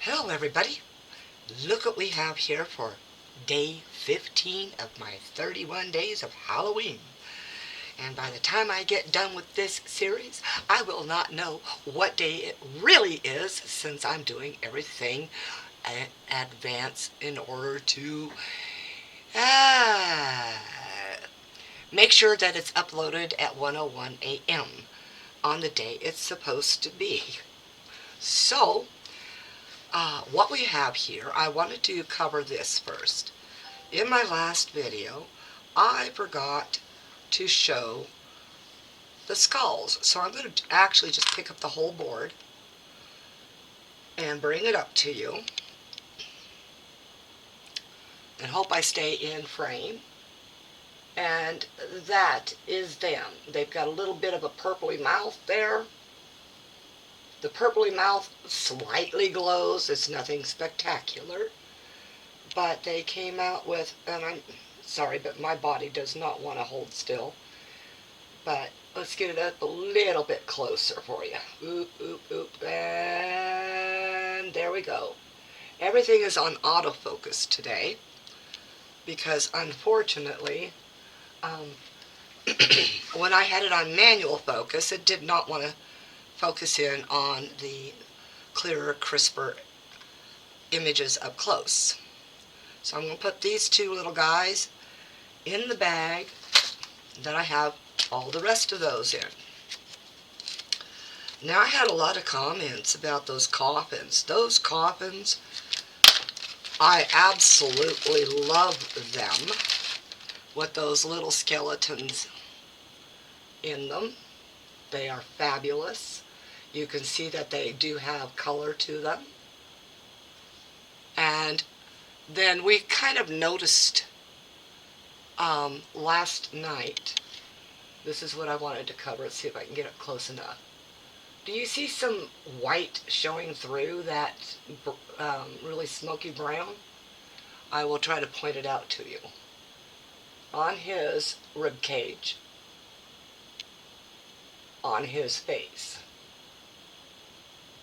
Hello everybody, look what we have here for day 15 of my 31 days of Halloween. And by the time I get done with this series, I will not know what day it really is since I'm doing everything in advance in order to make sure that it's uploaded at 1:01 a.m. on the day it's supposed to be. So, what we have here, I wanted to cover this first. In my last video, I forgot to show the skulls. So I'm going to actually just pick up the whole board and bring it up to you and hope I stay in frame. And that is them. They've got a little bit of a purpley mouth there. The purpley mouth slightly glows. It's nothing spectacular. But they came out with, and I'm sorry, but my body does not want to hold still. But let's get it up a little bit closer for you. Oop, oop, oop, and there we go. Everything is on autofocus today because unfortunately, when I had it on manual focus, it did not want to focus in on the clearer, crisper images up close. So I'm going to put these two little guys in the bag that I have all the rest of those in. Now I had a lot of comments about those coffins. Those coffins, I absolutely love them with those little skeletons in them. They are fabulous. You can see that they do have color to them. And then we kind of noticed last night, this is what I wanted to cover. Let's see if I can get it close enough. Do you see some white showing through that really smoky brown? I will try to point it out to you. On his rib cage, on his face.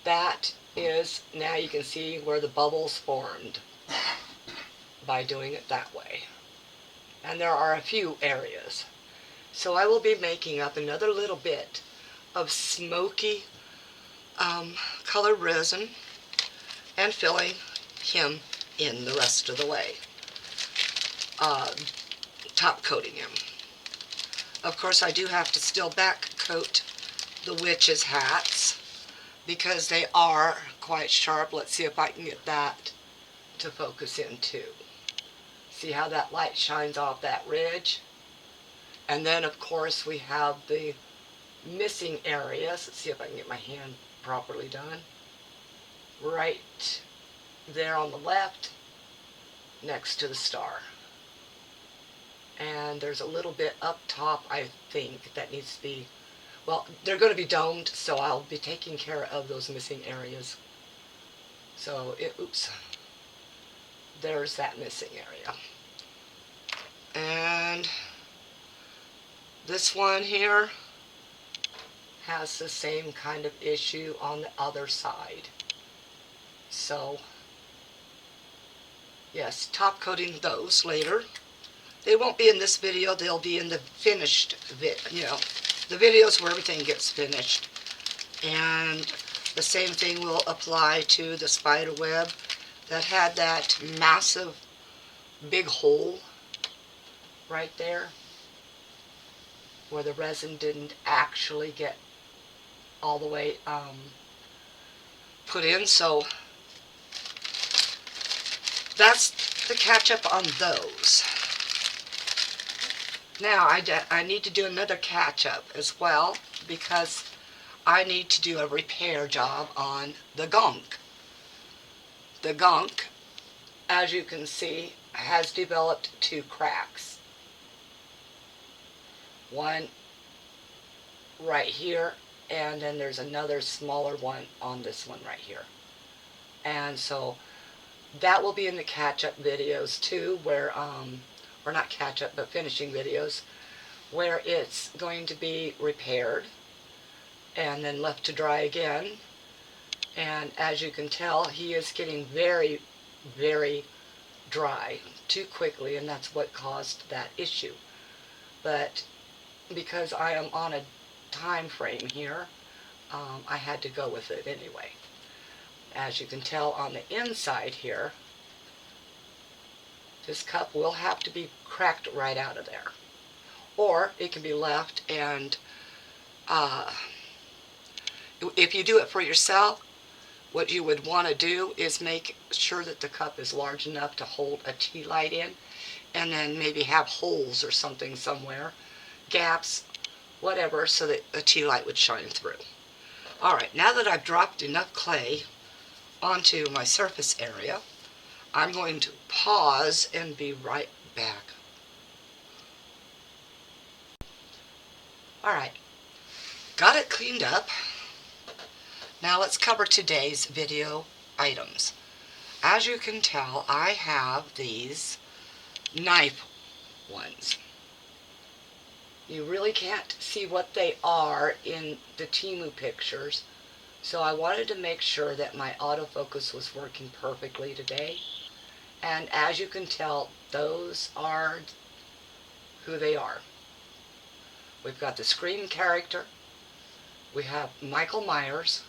That is, now you can see where the bubbles formed by doing it that way. And there are a few areas. So I will be making up another little bit of smoky colored resin and filling him in the rest of the way. Top coating him. Of course, I do have to still back coat the witches' hats because they are quite sharp. Let's see if I can get that to focus in too. See how that light shines off that ridge? And then, of course, we have the missing areas. Let's see if I can get my hand properly done. Right there on the left, next to the star. And there's a little bit up top, I think, that needs to be, well, they're going to be domed, so I'll be taking care of those missing areas. So, oops, there's that missing area. And this one here has the same kind of issue on the other side. So, yes, top coating those later. They won't be in this video, they'll be in the finished the videos where everything gets finished. And the same thing will apply to the spider web that had that massive big hole right there where the resin didn't actually get all the way put in. So that's the catch up on those. Now I need to do another catch up as well because I need to do a repair job on the gunk. The gunk, as you can see, has developed two cracks. One right here, and then there's another smaller one on this one right here. And so that will be in the catch-up videos too, where, or not catch-up, but finishing videos, where it's going to be repaired and then left to dry again. And as you can tell, he is getting very, very dry too quickly, and that's what caused that issue. But because I am on a time frame here, I had to go with it anyway. As you can tell on the inside here, this cup will have to be cracked right out of there. Or it can be left, and if you do it for yourself, what you would want to do is make sure that the cup is large enough to hold a tea light in, and then maybe have holes or something somewhere, gaps, whatever, so that a tea light would shine through. Alright, now that I've dropped enough clay onto my surface area, I'm going to pause and be right back. Alright, got it cleaned up. Now let's cover today's video items. As you can tell, I have these knife ones. You really can't see what they are in the Temu pictures, so I wanted to make sure that my autofocus was working perfectly today. And as you can tell, those are who they are. We've got the Scream character, we have Michael Myers,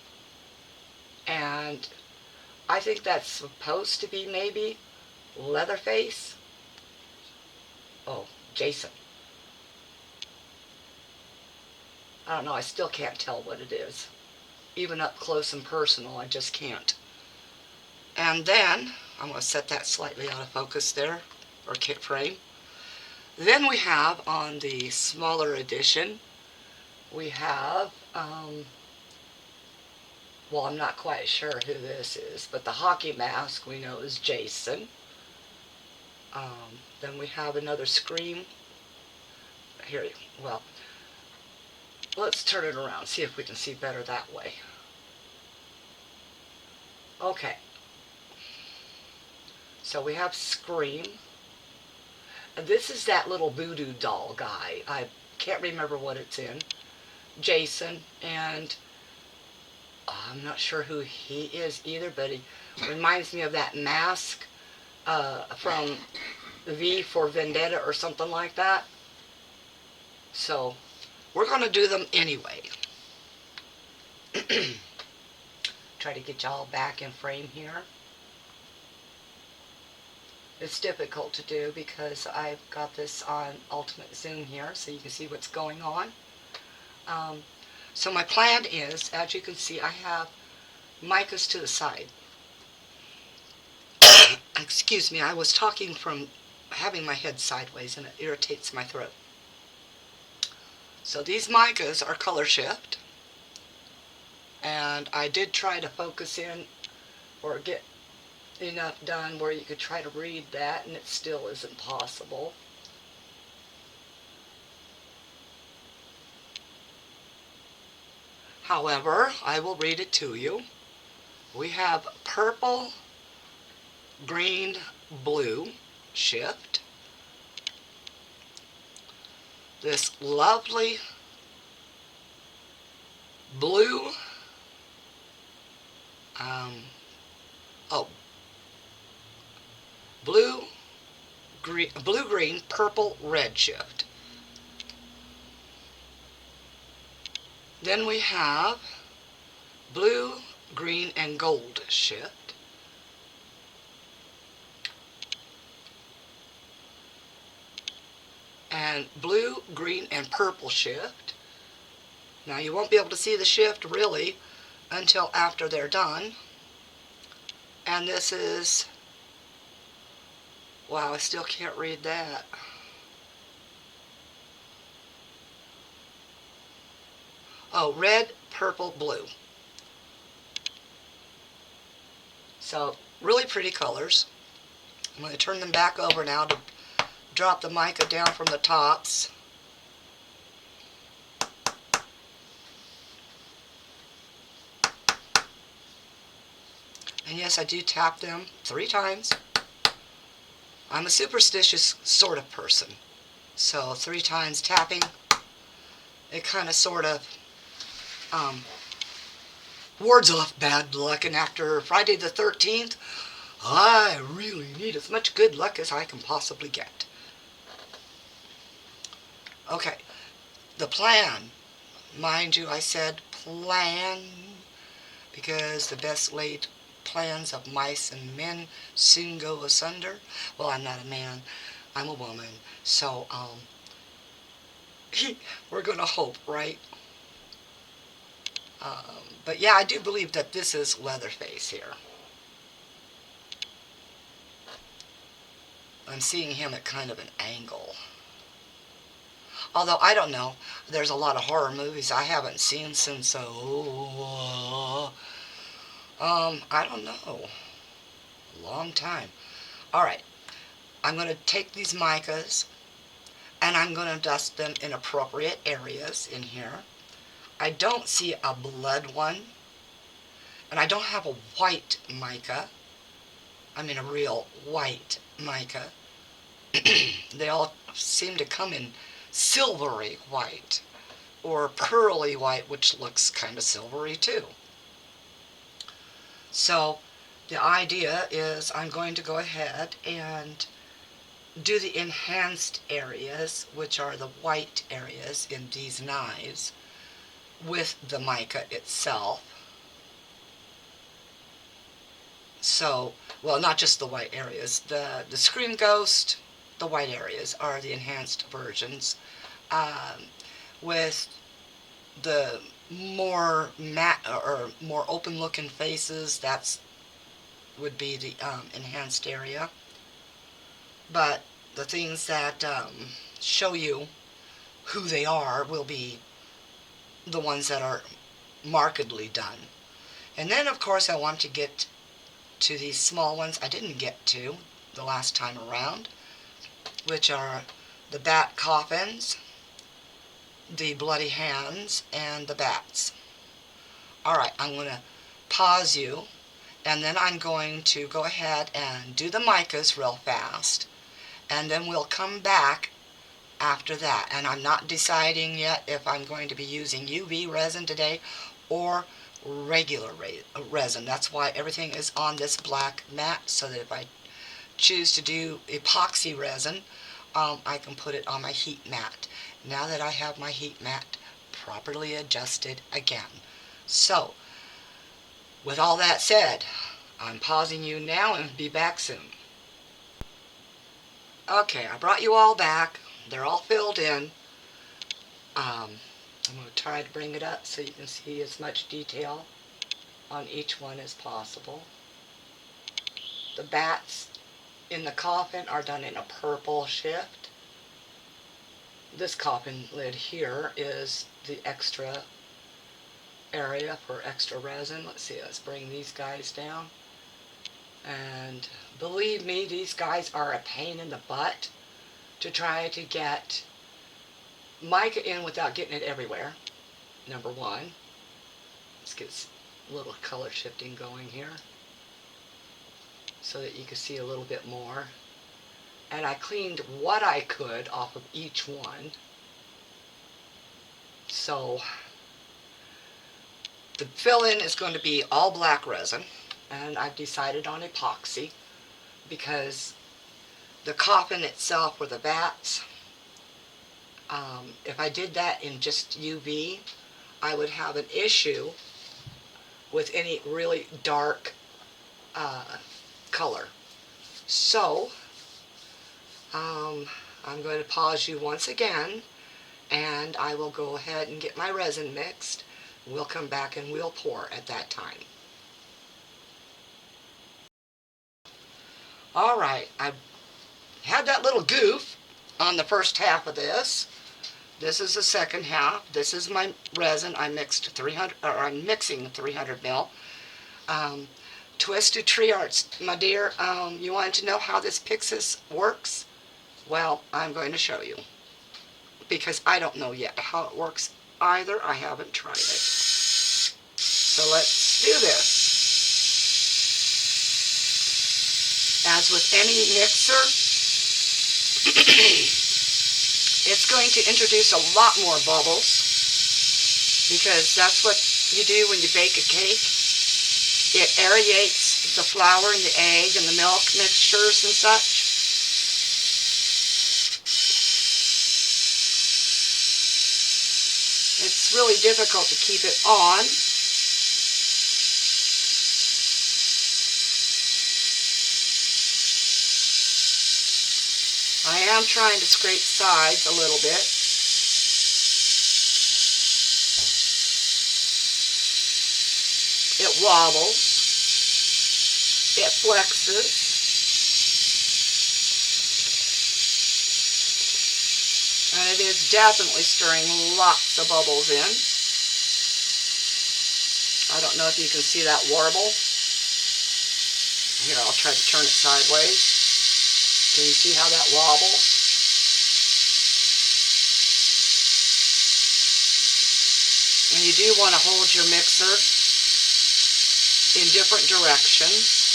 and I think that's supposed to be maybe Leatherface. Oh, Jason. I don't know, I still can't tell what it is. Even up close and personal, I just can't. And then, I'm going to set that slightly out of focus there, or kit frame. Then we have, on the smaller edition, we have, well, I'm not quite sure who this is, but the hockey mask we know is Jason. Then we have another Scream. Here, well, let's turn it around, see if we can see better that way. Okay. So we have Scream. This is that little voodoo doll guy. I can't remember what it's in. Jason, and I'm not sure who he is either, but he reminds me of that mask from V for Vendetta or something like that. So we're going to do them anyway. Try to get y'all back in frame here. It's difficult to do because I've got this on ultimate zoom here, so you can see what's going on. So my plan is, as you can see, I have micas to the side. Excuse me, I was talking from having my head sideways and it irritates my throat. So these micas are color shift, and I did try to focus in or get enough done where you could try to read that, and it still isn't possible. However, I will read it to you. We have purple, green, blue shift. This lovely blue, blue, green, purple, red shift. Then we have blue, green, and gold shift. And blue, green, and purple shift. Now you won't be able to see the shift really until after they're done. And this is, wow, I still can't read that. Oh, red, purple, blue. So, really pretty colors. I'm going to turn them back over now to drop the mica down from the tops. And yes, I do tap them 3 times. I'm a superstitious sort of person. So 3 times tapping, it kind of sort of wards off bad luck, and after Friday the 13th, I really need as much good luck as I can possibly get. Okay, the plan. Mind you, I said plan, because the best laid plans of mice and men soon go asunder. Well, I'm not a man, I'm a woman, so, we're gonna hope, right? But yeah, I do believe that this is Leatherface here. I'm seeing him at kind of an angle. Although, I don't know, there's a lot of horror movies I haven't seen since, I don't know, a long time. Alright, I'm going to take these micas, and I'm going to dust them in appropriate areas in here. I don't see a blood one, and I don't have a white mica. I mean a real white mica. They all seem to come in silvery white, or pearly white, which looks kind of silvery too. So the idea is I'm going to go ahead and do the enhanced areas, which are the white areas in these knives, with the mica itself. So, well, not just the white areas. The Scream Ghost, the white areas are the enhanced versions. With the more matte or more open looking faces, that's would be the enhanced area. But the things that show you who they are will be the ones that are markedly done. And then, of course, I want to get to these small ones I didn't get to the last time around, which are the bat coffins, the bloody hands, and the bats. Alright, I'm going to pause you, and then I'm going to go ahead and do the micas real fast, and then we'll come back after that. And I'm not deciding yet if I'm going to be using UV resin today or regular resin. That's why everything is on this black mat, so that if I choose to do epoxy resin, I can put it on my heat mat, now that I have my heat mat properly adjusted again. So, with all that said, I'm pausing you now and be back soon. Okay, I brought you all back. They're all filled in. I'm going to try to bring it up so you can see as much detail on each one as possible. The bats in the coffin are done in a purple shift. This coffin lid here is the extra area for extra resin. Let's see, let's bring these guys down. And believe me, these guys are a pain in the butt to try to get mica in without getting it everywhere, number one. Let's get a little color shifting going here so that you can see a little bit more. And I cleaned what I could off of each one. So the fill-in is going to be all black resin, and I've decided on epoxy because the coffin itself, or the bats, if I did that in just UV, I would have an issue with any really dark color. So I'm going to pause you once again, and I will go ahead and get my resin mixed. We'll come back and we'll pour at that time. Alright, I had that little goof on the first half of this. This is the second half. This is my resin. I mixed 300, or I'm mixing 300 ml. Twisted Tree Arts, my dear, you wanted to know how this Pixis works? Well, I'm going to show you, because I don't know yet how it works either. I haven't tried it. So let's do this. As with any mixer, it's going to introduce a lot more bubbles, because that's what you do when you bake a cake. It aerates the flour and the egg and the milk mixtures and such. It's really difficult to keep it on. I am trying to scrape sides a little bit. It wobbles. It flexes. And it is definitely stirring lots of bubbles in. I don't know if you can see that warble. Here, I'll try to turn it sideways. Can you see how that wobbles? And you do want to hold your mixer in different directions.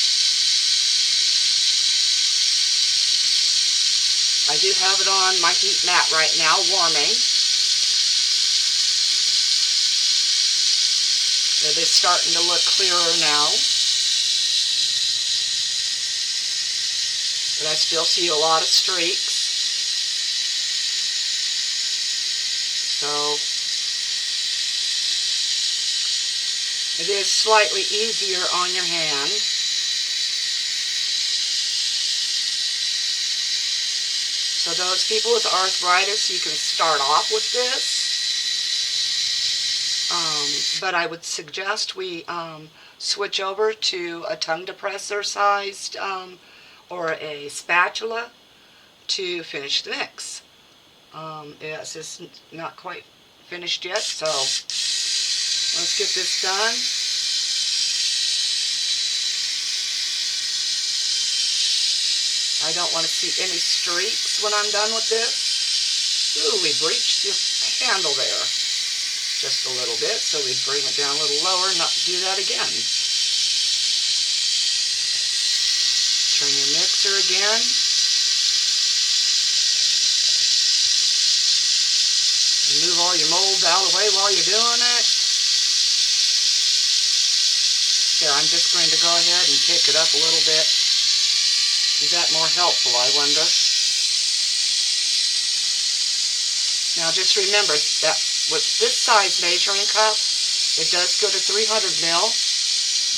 I do have it on my heat mat right now, warming. It is starting to look clearer now. But I still see a lot of streaks. So it is slightly easier on your hand. So those people with arthritis, you can start off with this. But I would suggest we switch over to a tongue depressor sized or a spatula to finish the mix. Yes, it's not quite finished yet, so let's get this done. I don't want to see any streaks when I'm done with this. Ooh, we breached the handle there just a little bit, so we bring it down a little lower and not do that again. Turn your mixer again. And move all your molds out of the way while you're doing it. Here, I'm just going to go ahead and pick it up a little bit. Is that more helpful, I wonder? Now just remember that with this size measuring cup, it does go to 300 mil,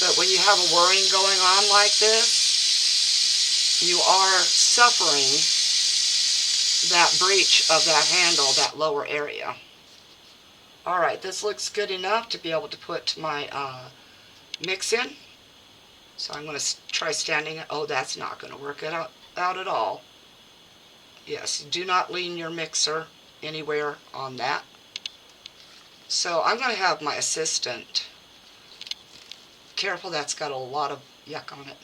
but when you have a whirring going on like this, you are suffering that breach of that handle, that lower area. Alright, this looks good enough to be able to put my mix in. So I'm going to try standing it. Oh, that's not going to work out at all. Yes, do not lean your mixer anywhere on that. So I'm going to have my assistant. Careful, that's got a lot of yuck on it.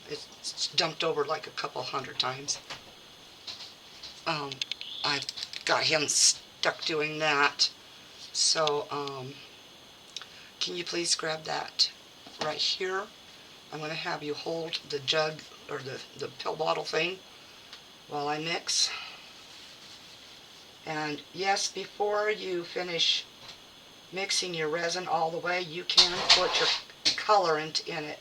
It's dumped over like a couple hundred times. I've got him stuck doing that. So, can you please grab that right here? I'm going to have you hold the jug or the pill bottle thing while I mix. And yes, before you finish mixing your resin all the way, you can put your colorant in it.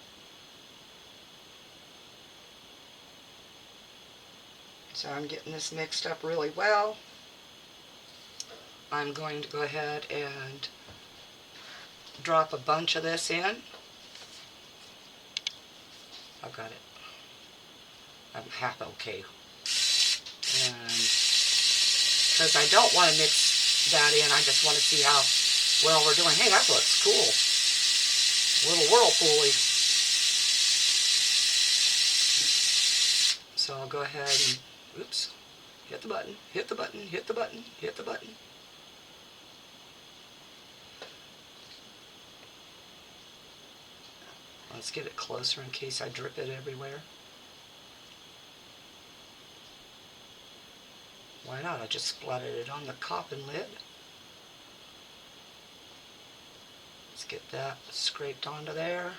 So I'm getting this mixed up really well. I'm going to go ahead and drop a bunch of this in. I've got it. I'm half okay. And because I don't want to mix that in, I just want to see how well we're doing. Hey, that looks cool. A little whirlpool-y. So I'll go ahead and, oops, hit the button, hit the button, hit the button, hit the button. Let's get it closer in case I drip it everywhere. Why not? I just splattered it on the coffin lid. Let's get that scraped onto there.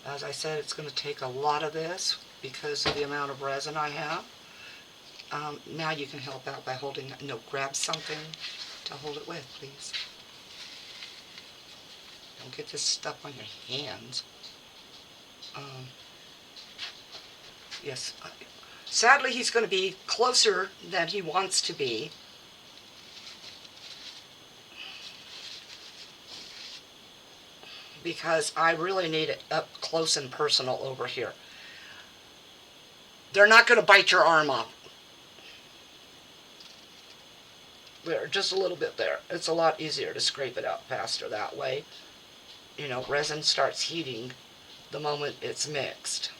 As I said, it's going to take a lot of this because of the amount of resin I have. Now you can help out by holding, no, grab something to hold it with, please. Don't get this stuff on your hands. Yes. Sadly, he's going to be closer than he wants to be. Because I really need it up close and personal over here. They're not going to bite your arm off. There, just a little bit there. It's a lot easier to scrape it out faster that way. You know, resin starts heating the moment it's mixed.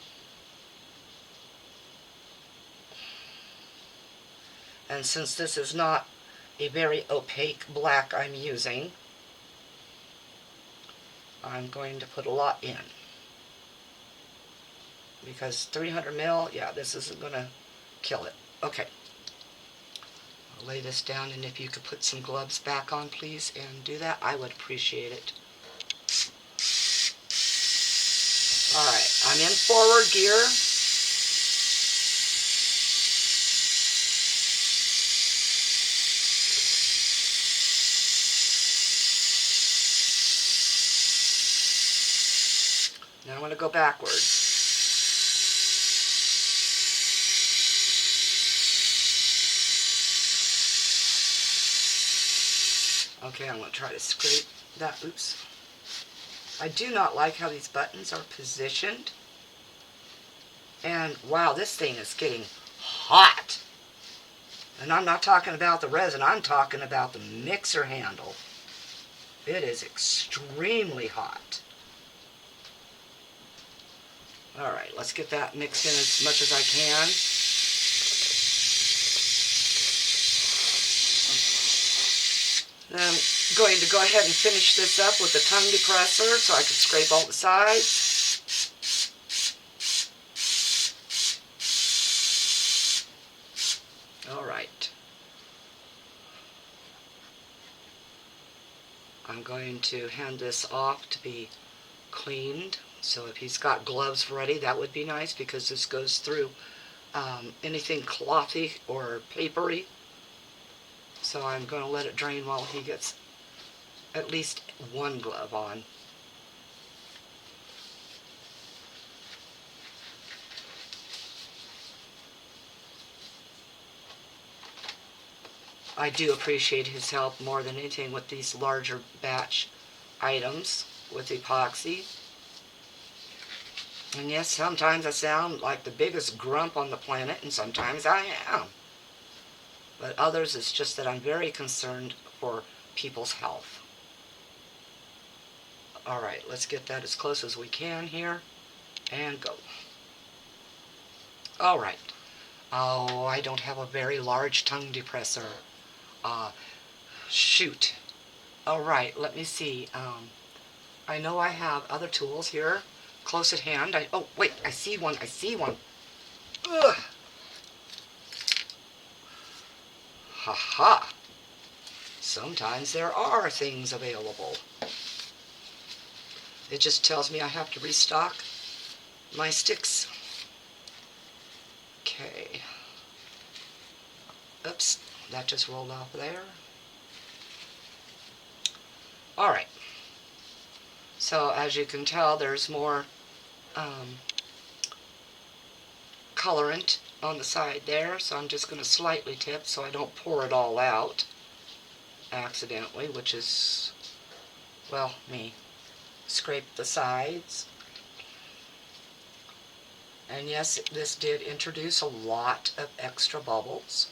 And since this is not a very opaque black I'm using, I'm going to put a lot in. Because 300 mil, yeah, this isn't going to kill it. Okay. I'll lay this down, and if you could put some gloves back on, please, and do that, I would appreciate it. Alright, I'm in forward gear. Now I'm going to go backwards. Okay, I'm going to try to scrape that. Oops. I do not like how these buttons are positioned. And wow, this thing is getting hot. And I'm not talking about the resin, I'm talking about the mixer handle. It is extremely hot. Alright, let's get that mixed in as much as I can. Then I'm going to go ahead and finish this up with the tongue depressor so I can scrape all the sides. Alright. I'm going to hand this off to be cleaned. So if he's got gloves ready, that would be nice, because this goes through anything clothy or papery. So I'm going to let it drain while he gets at least one glove on. I do appreciate his help more than anything with these larger batch items with epoxy. And yes, sometimes I sound like the biggest grump on the planet, and sometimes I am. But others, it's just that I'm very concerned for people's health. Alright, let's get that as close as we can here. And go. Alright. Oh, I don't have a very large tongue depressor. Shoot. Alright, let me see. I know I have other tools here close at hand. Oh, wait, I see one. Ugh. Ha-ha. Sometimes there are things available. It just tells me I have to restock my sticks. Okay. Oops, that just rolled off there. Alright. So as you can tell, there's more colorant on the side there, so I'm just going to slightly tip so I don't pour it all out accidentally, which is, well, me. Scrape the sides. And yes, this did introduce a lot of extra bubbles.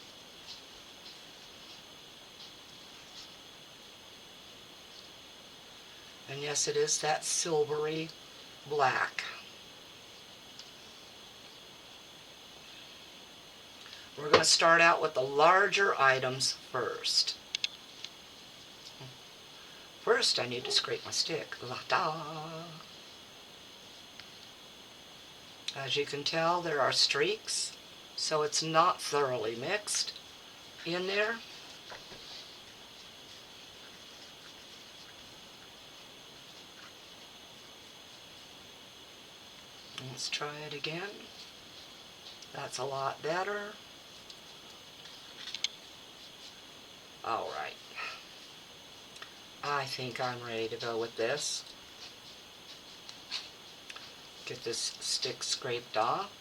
And yes, it is that silvery black. We're going to start out with the larger items first. First, I need to scrape my stick. La-da! As you can tell, there are streaks, so it's not thoroughly mixed in there. Let's try it again. That's a lot better. Alright. I think I'm ready to go with this. Get this stick scraped off.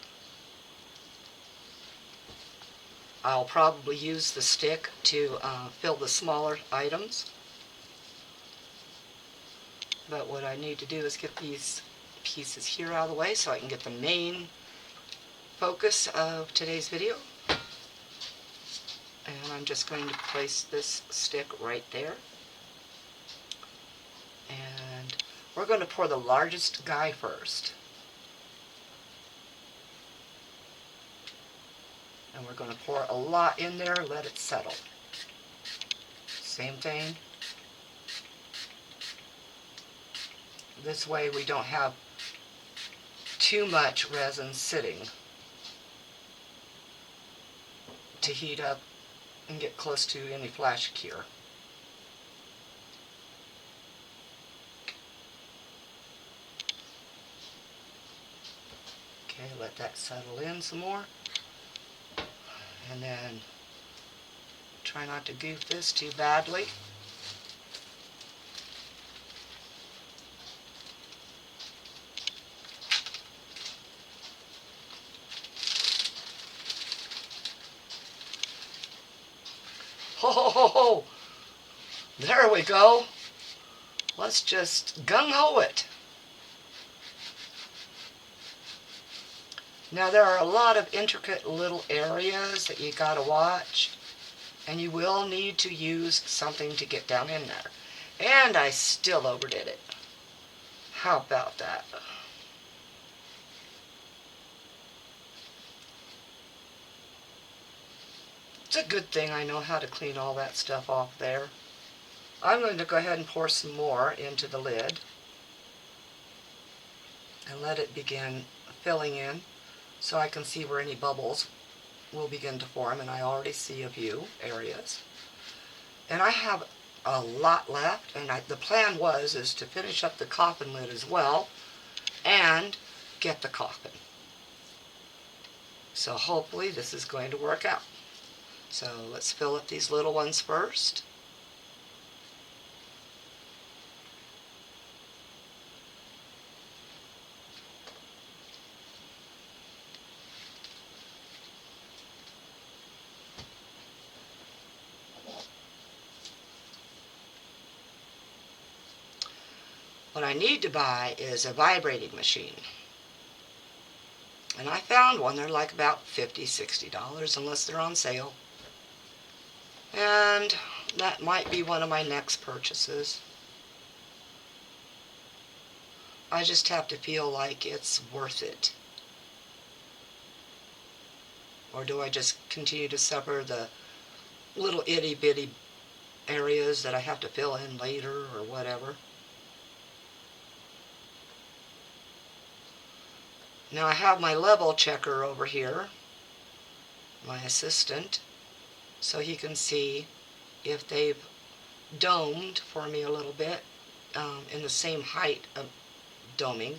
I'll probably use the stick to fill the smaller items. But what I need to do is get these pieces here out of the way so I can get the main focus of today's video. And I'm just going to place this stick right there. And we're going to pour the largest guy first. And we're going to pour a lot in there, let it settle. Same thing. This way we don't have too much resin sitting to heat up and get close to any flash cure. Okay, let that settle in some more. And then try not to goof this too badly. Ho ho ho ho! There we go. Let's just gung-ho it. Now there are a lot of intricate little areas that you gotta watch, and you will need to use something to get down in there. And I still overdid it. How about that? It's a good thing I know how to clean all that stuff off there. I'm going to go ahead and pour some more into the lid and let it begin filling in so I can see where any bubbles will begin to form, and I already see a few areas. And I have a lot left, and the plan is to finish up the coffin lid as well and get the coffin. So hopefully this is going to work out. So let's fill up these little ones first. What I need to buy is a vibrating machine. And I found one. They're like about $50, $60 unless they're on sale. And that might be one of my next purchases. I just have to feel like it's worth it. Or do I just continue to suffer the little itty bitty areas that I have to fill in later or whatever? Now I have my level checker over here, my assistant, so he can see if they've domed for me a little bit in the same height of doming.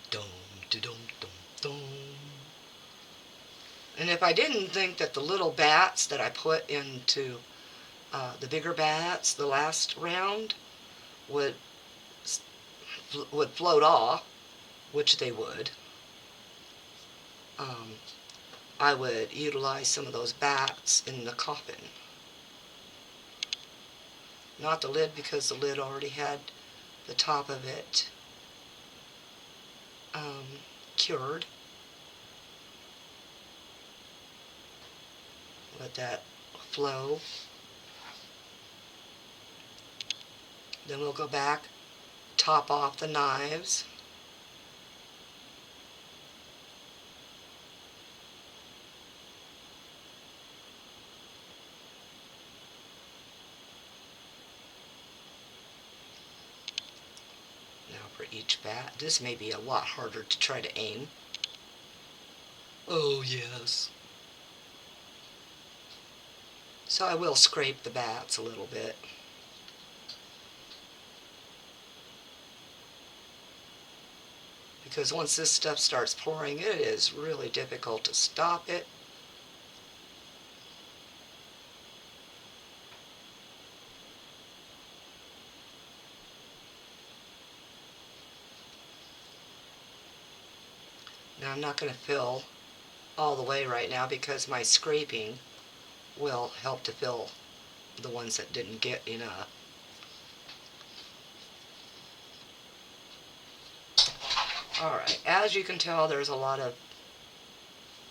Dome, dome, dome, dome. And if I didn't think that the little bats that I put into the bigger bats the last round would float off, which they would, I would utilize some of those bats in the coffin. Not the lid, because the lid already had the top of it cured. Let that flow. Then we'll go back, top off the knives. Now for each bat, this may be a lot harder to try to aim. Oh yes. So I will scrape the bats a little bit. Because once this stuff starts pouring, it is really difficult to stop it. Now I'm not going to fill all the way right now because my scraping will help to fill the ones that didn't get enough. Alright, as you can tell, there's a lot of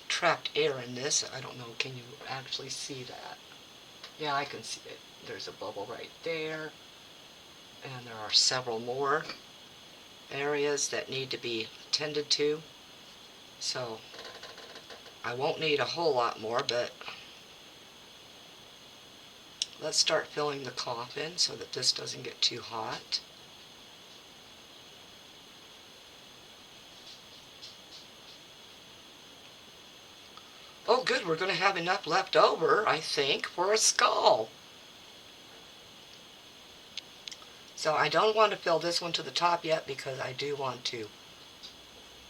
trapped air in this. I don't know, can you actually see that? Yeah, I can see it. There's a bubble right there. And there are several more areas that need to be tended to. So, I won't need a whole lot more, but let's start filling the coffin so that this doesn't get too hot. Oh good, we're going to have enough left over, I think, for a skull. So I don't want to fill this one to the top yet because I do want to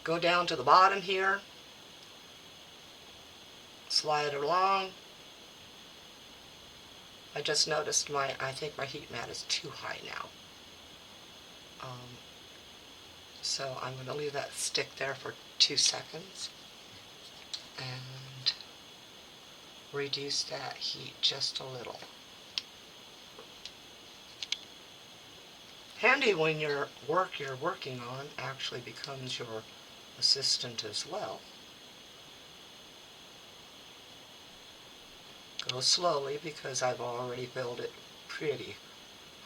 go down to the bottom here, slide it along. I just noticed I think my heat mat is too high now. So I'm going to leave that stick there for 2 seconds and reduce that heat just a little. Handy when your work you're working on actually becomes your assistant as well. Go slowly because I've already filled it pretty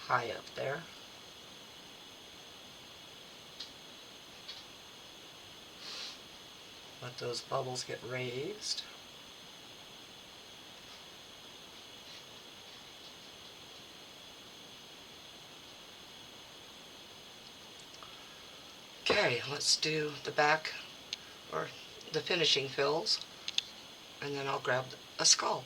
high up there. Let those bubbles get raised. Okay, let's do the back, or the finishing fills, and then I'll grab a skull.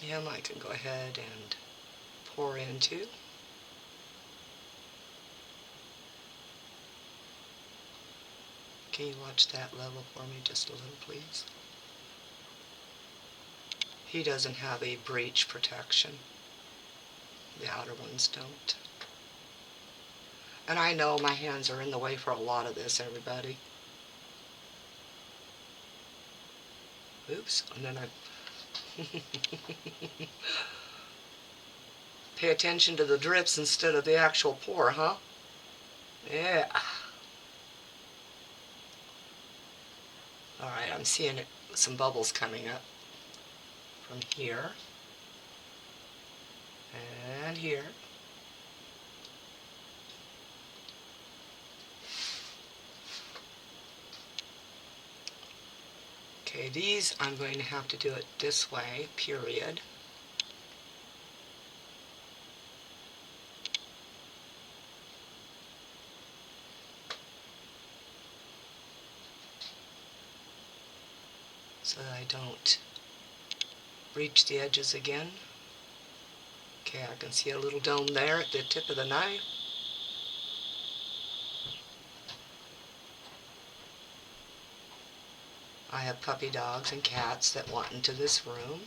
And I can go ahead and pour into. Can you watch that level for me just a little, please? He doesn't have a breach protection. The outer ones don't. And I know my hands are in the way for a lot of this, everybody. Oops, and then I pay attention to the drips instead of the actual pour, huh? Yeah. Alright, I'm seeing some bubbles coming up from here and here. Okay, these I'm going to have to do it this way, period. So that I don't breach the edges again. Okay, I can see a little dome there at the tip of the knife. I have puppy dogs and cats that want into this room.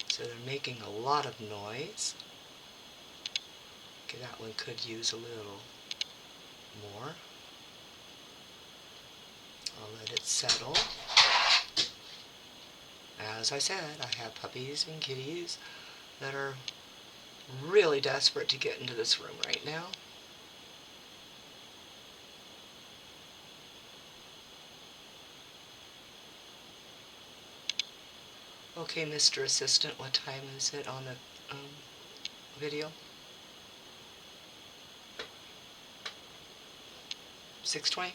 So they're making a lot of noise. Okay, that one could use a little more. I'll let it settle. As I said, I have puppies and kitties that are really desperate to get into this room right now. Okay, Mr. Assistant, what time is it on the video? 6:20?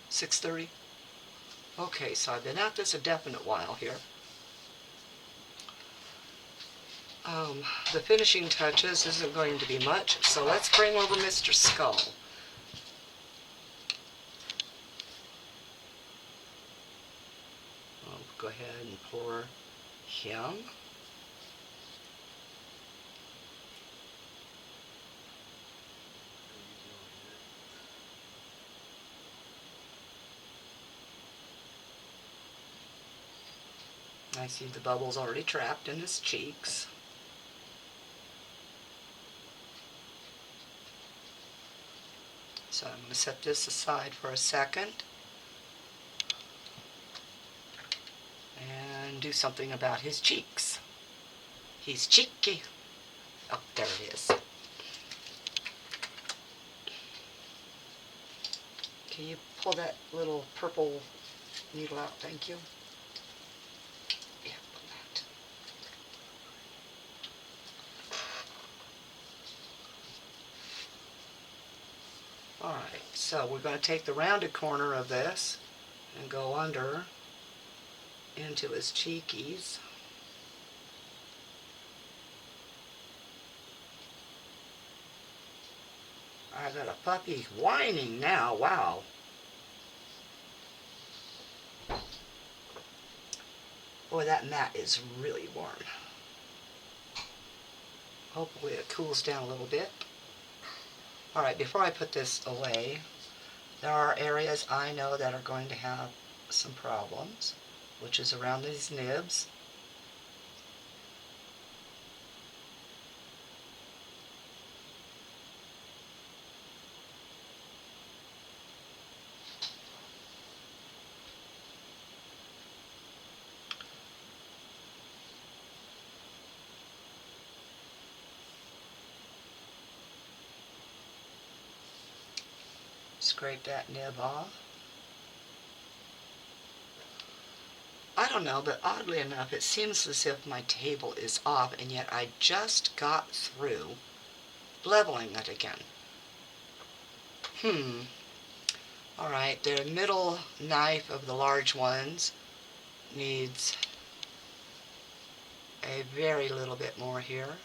6:30? Okay, so I've been at this a definite while here. The finishing touches isn't going to be much, so let's bring over Mr. Skull. I'll go ahead and pour him. I see the bubbles already trapped in his cheeks. going to set this aside for a second and do something about his cheeks. He's cheeky. Oh, there it is. Can you pull that little purple needle out? Thank you. Yeah, pull that. Alright, so we're going to take the rounded corner of this and go under into his cheekies. I got a puppy whining now, wow. Boy, that mat is really warm. Hopefully it cools down a little bit. Alright, before I put this away, there are areas I know that are going to have some problems, which is around these nibs. Scrape that nib off. I don't know, but oddly enough, it seems as if my table is off, and yet I just got through leveling it again. Alright, the middle knife of the large ones needs a very little bit more here.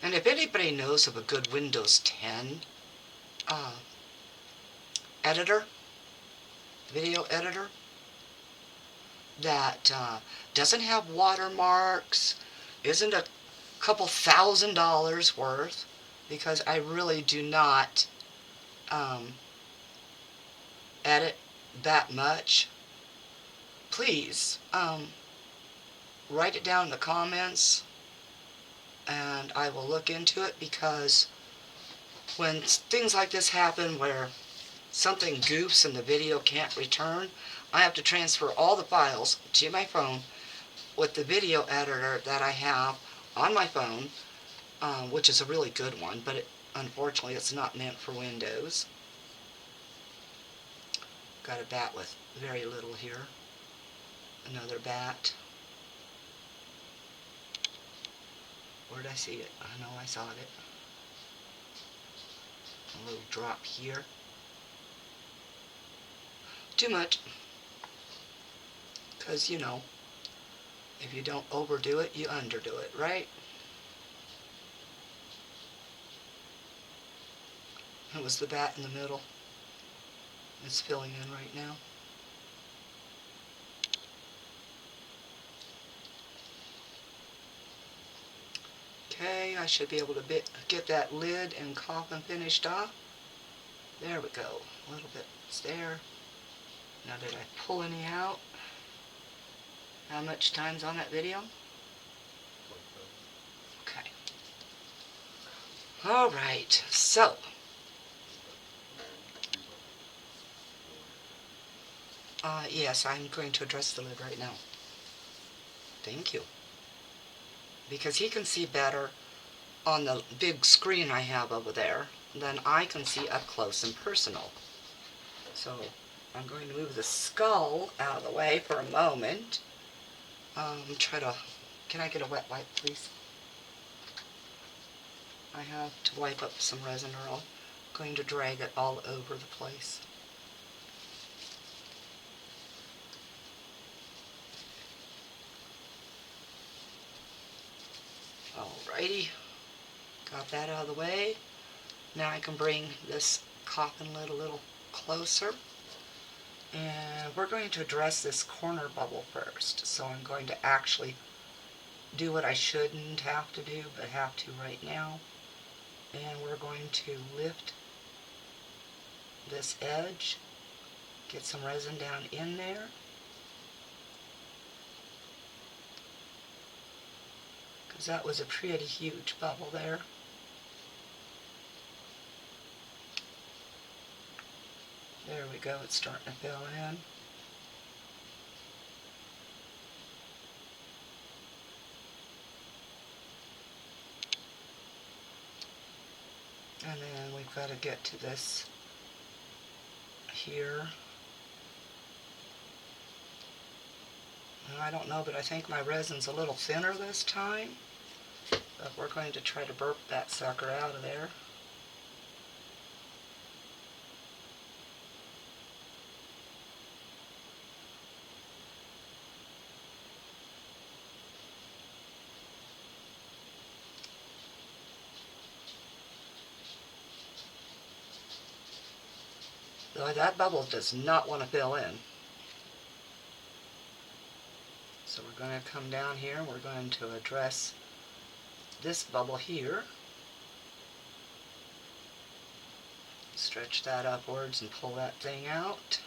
And if anybody knows of a good Windows 10 editor, video editor, that doesn't have watermarks, isn't a couple $1,000s worth, because I really do not edit that much, please write it down in the comments and I will look into it, because when things like this happen where something goofs and the video can't return, I have to transfer all the files to my phone with the video editor that I have on my phone, which is a really good one, but unfortunately it's not meant for Windows. Got a bat with very little here. Another bat. Where did I see it? I know I saw it. A little drop here. Too much. Because, you know, if you don't overdo it, you underdo it, right? It was the bat in the middle. It's filling in right now. Okay, I should be able to get that lid and coffin finished off. There we go. A little bit there. Now, did I pull any out? How much time's on that video? Okay. Alright, so. Yes, I'm going to address the lid right now. Thank you. Because he can see better on the big screen I have over there than I can see up close and personal. So I'm going to move the skull out of the way for a moment. Can I get a wet wipe, please? I have to wipe up some resin or I'm going to drag it all over the place. Alrighty, got that out of the way. Now I can bring this coffin lid a little closer. And we're going to address this corner bubble first. So I'm going to actually do what I shouldn't have to do, but have to right now. And we're going to lift this edge, get some resin down in there. Because that was a pretty huge bubble there. There we go, it's starting to fill in. And then we've got to get to this here. And I don't know, but I think my resin's a little thinner this time. But we're going to try to burp that sucker out of there. Though that bubble does not want to fill in. So we're going to come down here and we're going to address this bubble here. Stretch that upwards and pull that thing out.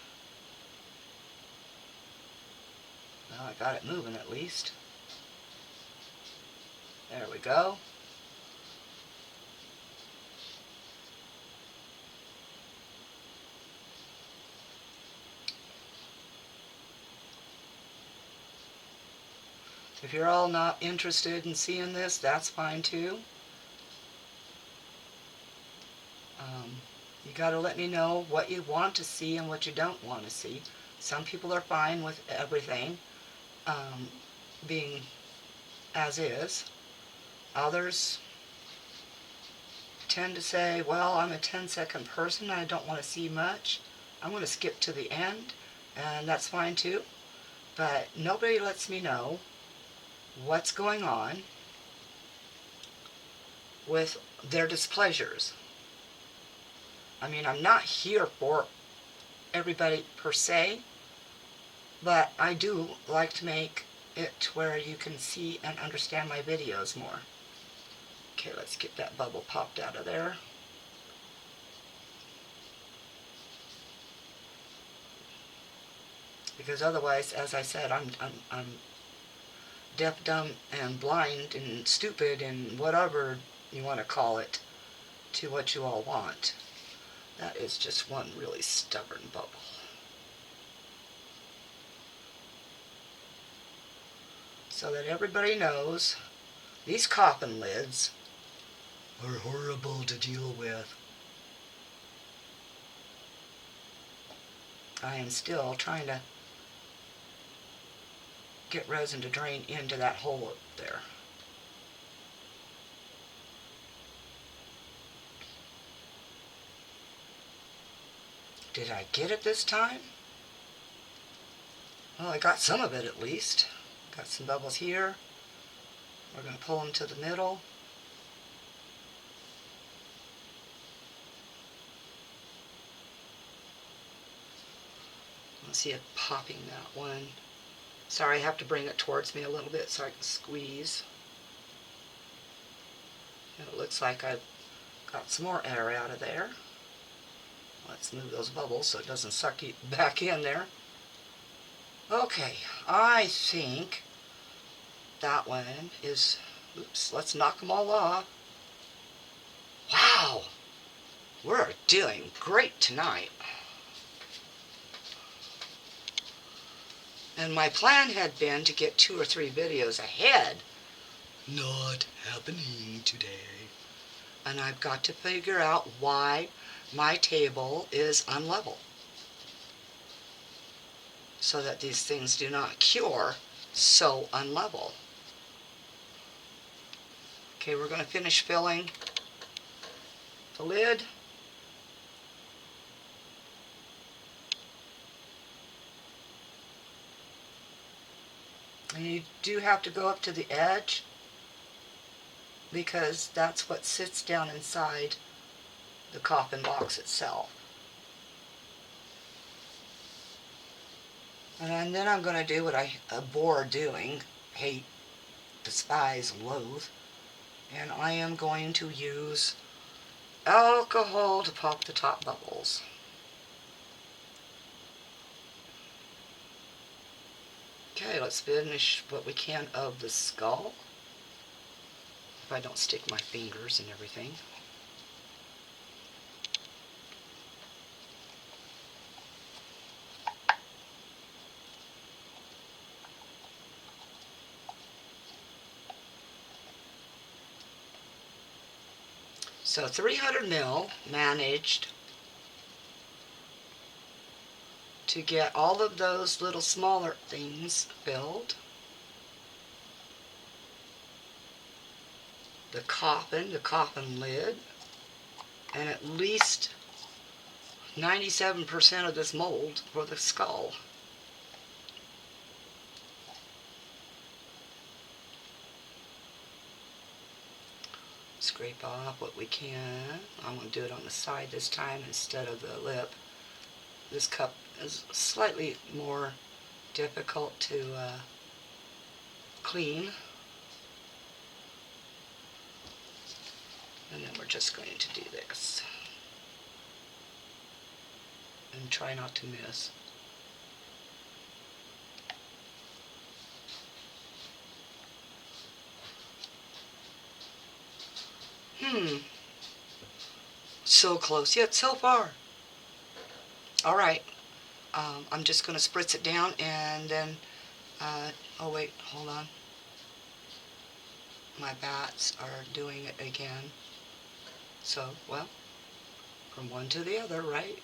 Well, I got it moving at least. There we go. If you're all not interested in seeing this, that's fine too. You got to let me know what you want to see and what you don't want to see. Some people are fine with everything being as is. Others tend to say, well, I'm a 10-second person and I don't want to see much. I'm going to skip to the end, and that's fine too. But nobody lets me know what's going on with their displeasures. I mean, I'm not here for everybody per se, but I do like to make it to where you can see and understand my videos more. Okay, let's get that bubble popped out of there. Because otherwise, as I said, I'm deaf, dumb, and blind, and stupid, and whatever you want to call it, to what you all want. That is just one really stubborn bubble. So that everybody knows, these coffin lids are horrible to deal with. I am still trying to get resin to drain into that hole up there. Did I get it this time? Well, I got some of it at least. Got some bubbles here. We're going to pull them to the middle. Let's see it popping that one. Sorry, I have to bring it towards me a little bit so I can squeeze. And it looks like I've got some more air out of there. Let's move those bubbles so it doesn't suck you back in there. Okay, I think that one is, oops, let's knock them all off. Wow, we're doing great tonight. And my plan had been to get 2 or 3 videos ahead. Not happening today. And I've got to figure out why my table is unlevel, so that these things do not cure so unlevel. Okay, we're going to finish filling the lid. And you do have to go up to the edge, because that's what sits down inside the coffin box itself. And then I'm going to do what I abhor doing, hate, despise, loathe, and I am going to use alcohol to pop the top bubbles. let's finish what we can of the skull. If I don't stick my fingers and everything. So 300 mil managed to get all of those little smaller things filled. The coffin lid, and at least 97% of this mold for the skull. Scrape off what we can. I'm going to do it on the side this time instead of the lip. This cup is slightly more difficult to clean. And then we're just going to do this. And try not to miss. So close, yet so far. Alright, I'm just going to spritz it down and then, oh wait, hold on. My bats are doing it again. So, well, from one to the other, right?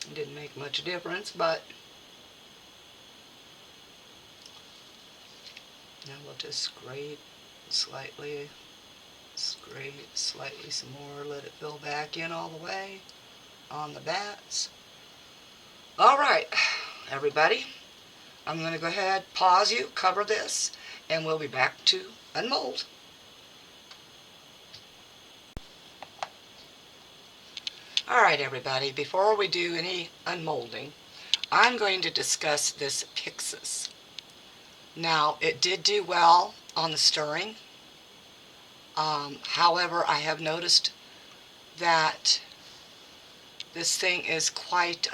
It didn't make much difference, but now we'll just scrape slightly some more, let it fill back in all the way on the bats. Alright, everybody, I'm going to go ahead, pause you, cover this, and we'll be back to unmold. Alright, everybody, before we do any unmolding, I'm going to discuss this Pixis. Now, it did do well on the stirring. However, I have noticed that this thing is quite,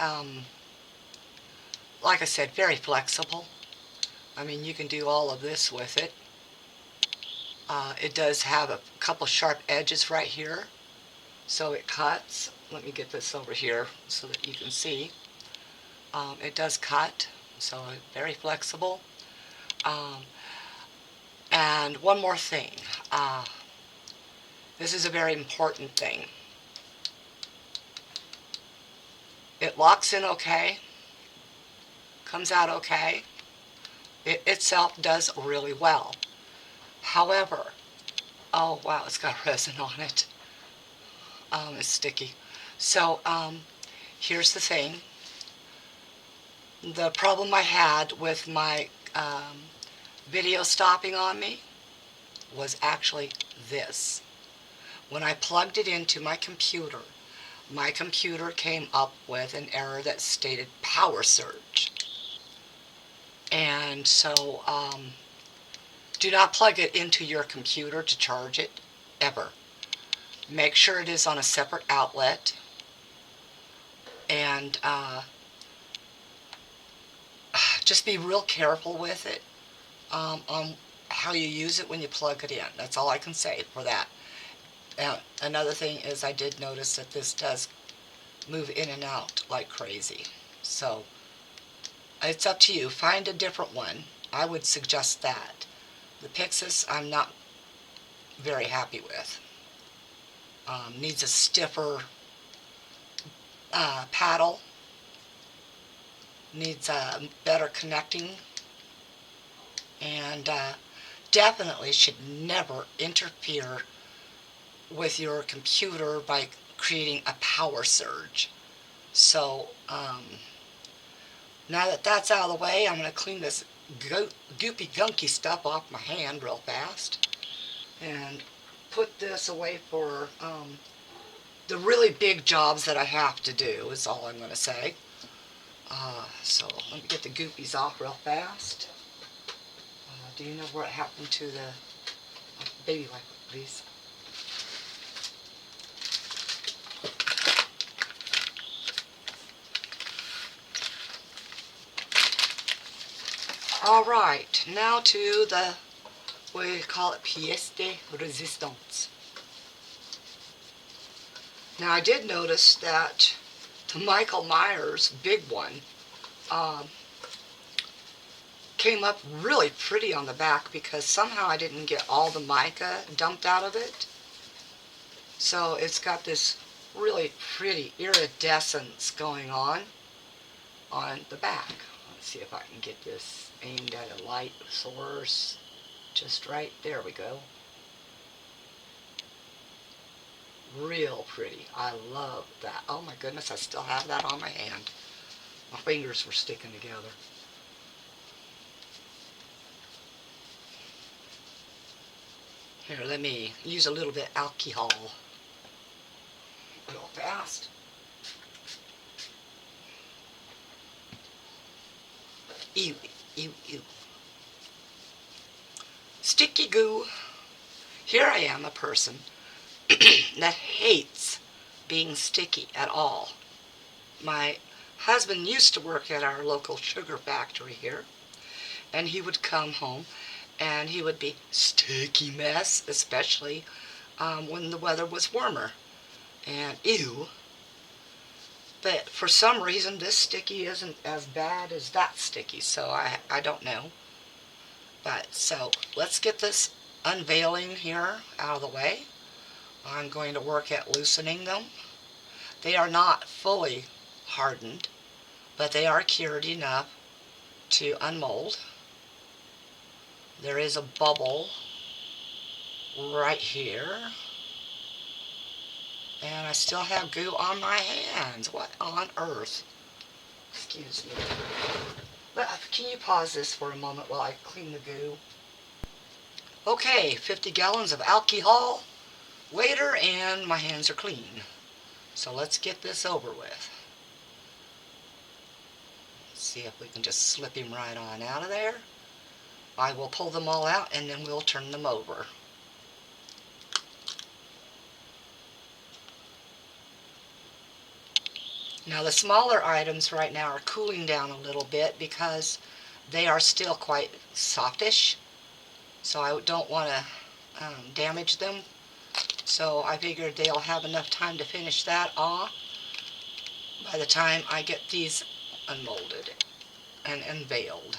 like I said, very flexible. I mean, you can do all of this with it. It does have a couple sharp edges right here, so it cuts. Let me get this over here so that you can see. It does cut, so very flexible. And one more thing. This is a very important thing. It locks in okay, comes out okay. It itself does really well. However, oh wow, it's got resin on it. It's sticky. So, here's the thing. The problem I had with my video stopping on me was actually this. When I plugged it into my computer came up with an error that stated power surge. And so, do not plug it into your computer to charge it, ever. Make sure it is on a separate outlet, and just be real careful with it on how you use it when you plug it in. That's all I can say for that. Another thing is I did notice that this does move in and out like crazy. So it's up to you. Find a different one. I would suggest that. The Pixis I'm not very happy with. Needs a stiffer paddle. Needs a better connecting. And definitely should never interfere with your computer by creating a power surge. So now that that's out of the way, I'm going to clean this goopy gunky stuff off my hand real fast and put this away for the really big jobs that I have to do, is all I'm going to say. So let me get the goopies off real fast. Do you know what happened to the baby wiper, please? Alright, now to the, we call it pièce de résistance. Now I did notice that the Michael Myers big one came up really pretty on the back because somehow I didn't get all the mica dumped out of it. So it's got this really pretty iridescence going on the back. Let's see if I can get this aimed at a light source. Just right, there we go. Real pretty. I love that. Oh my goodness, I still have that on my hand. My fingers were sticking together. Here, let me use a little bit alcohol. Real fast. Ew, ew, ew. Sticky goo. Here I am, a person that hates being sticky at all. My husband used to work at our local sugar factory here, and he would come home and he would be sticky mess, especially when the weather was warmer. And ew. But for some reason this sticky isn't as bad as that sticky, so I don't know. But so let's get this unveiling here out of the way. I'm going to work at loosening them. They are not fully hardened, but they are cured enough to unmold. There is a bubble right here. And I still have goo on my hands. What on earth? Excuse me. Can you pause this for a moment while I clean the goo? Okay, 50 gallons of alcohol, waiter, and my hands are clean. So let's get this over with. Let's see if we can just slip him right on out of there. I will pull them all out and then we'll turn them over. Now the smaller items right now are cooling down a little bit because they are still quite softish. So I don't want to damage them. So I figured they'll have enough time to finish that off by the time I get these unmolded and unveiled.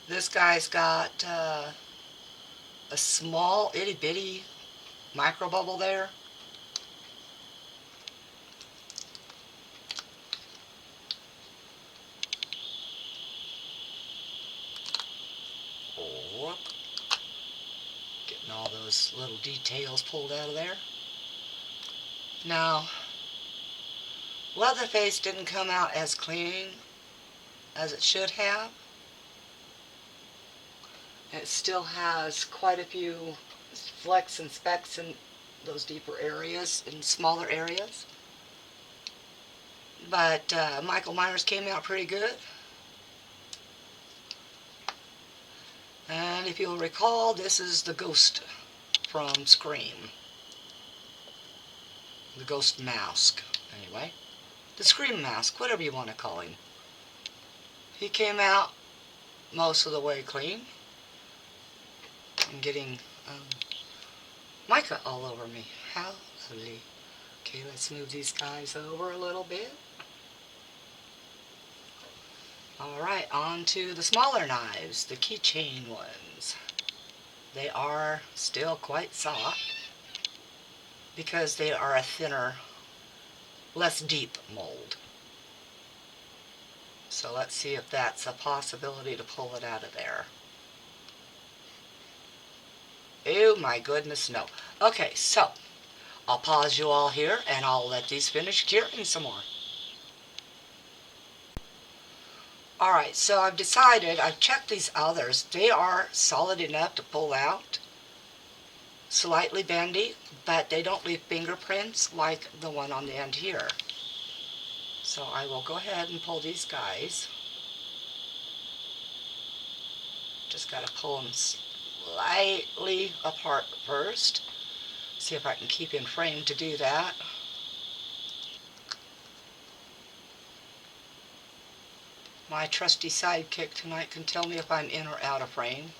This guy's got a small itty bitty micro bubble there. Whoop. Getting all those little details pulled out of there. Now, Leatherface didn't come out as clean as it should have. It still has quite a few flecks and specks in those deeper areas, in smaller areas. But Michael Myers came out pretty good. And if you'll recall, this is the ghost from Scream. The ghost mask, anyway. The Scream mask, whatever you want to call him. He came out most of the way clean. I'm getting mica all over me. How lovely. Okay, let's move these guys over a little bit. Alright, on to the smaller knives, the keychain ones. They are still quite soft because they are a thinner, less deep mold. So let's see if that's a possibility to pull it out of there. Oh my goodness, no. Okay, so I'll pause you all here and I'll let these finish curing some more. Alright, so I've decided, I've checked these others. They are solid enough to pull out. Slightly bendy, but they don't leave fingerprints like the one on the end here. So I will go ahead and pull these guys. Just got to pull them slightly apart first. See if I can keep in frame to do that. My trusty sidekick tonight can tell me if I'm in or out of frame.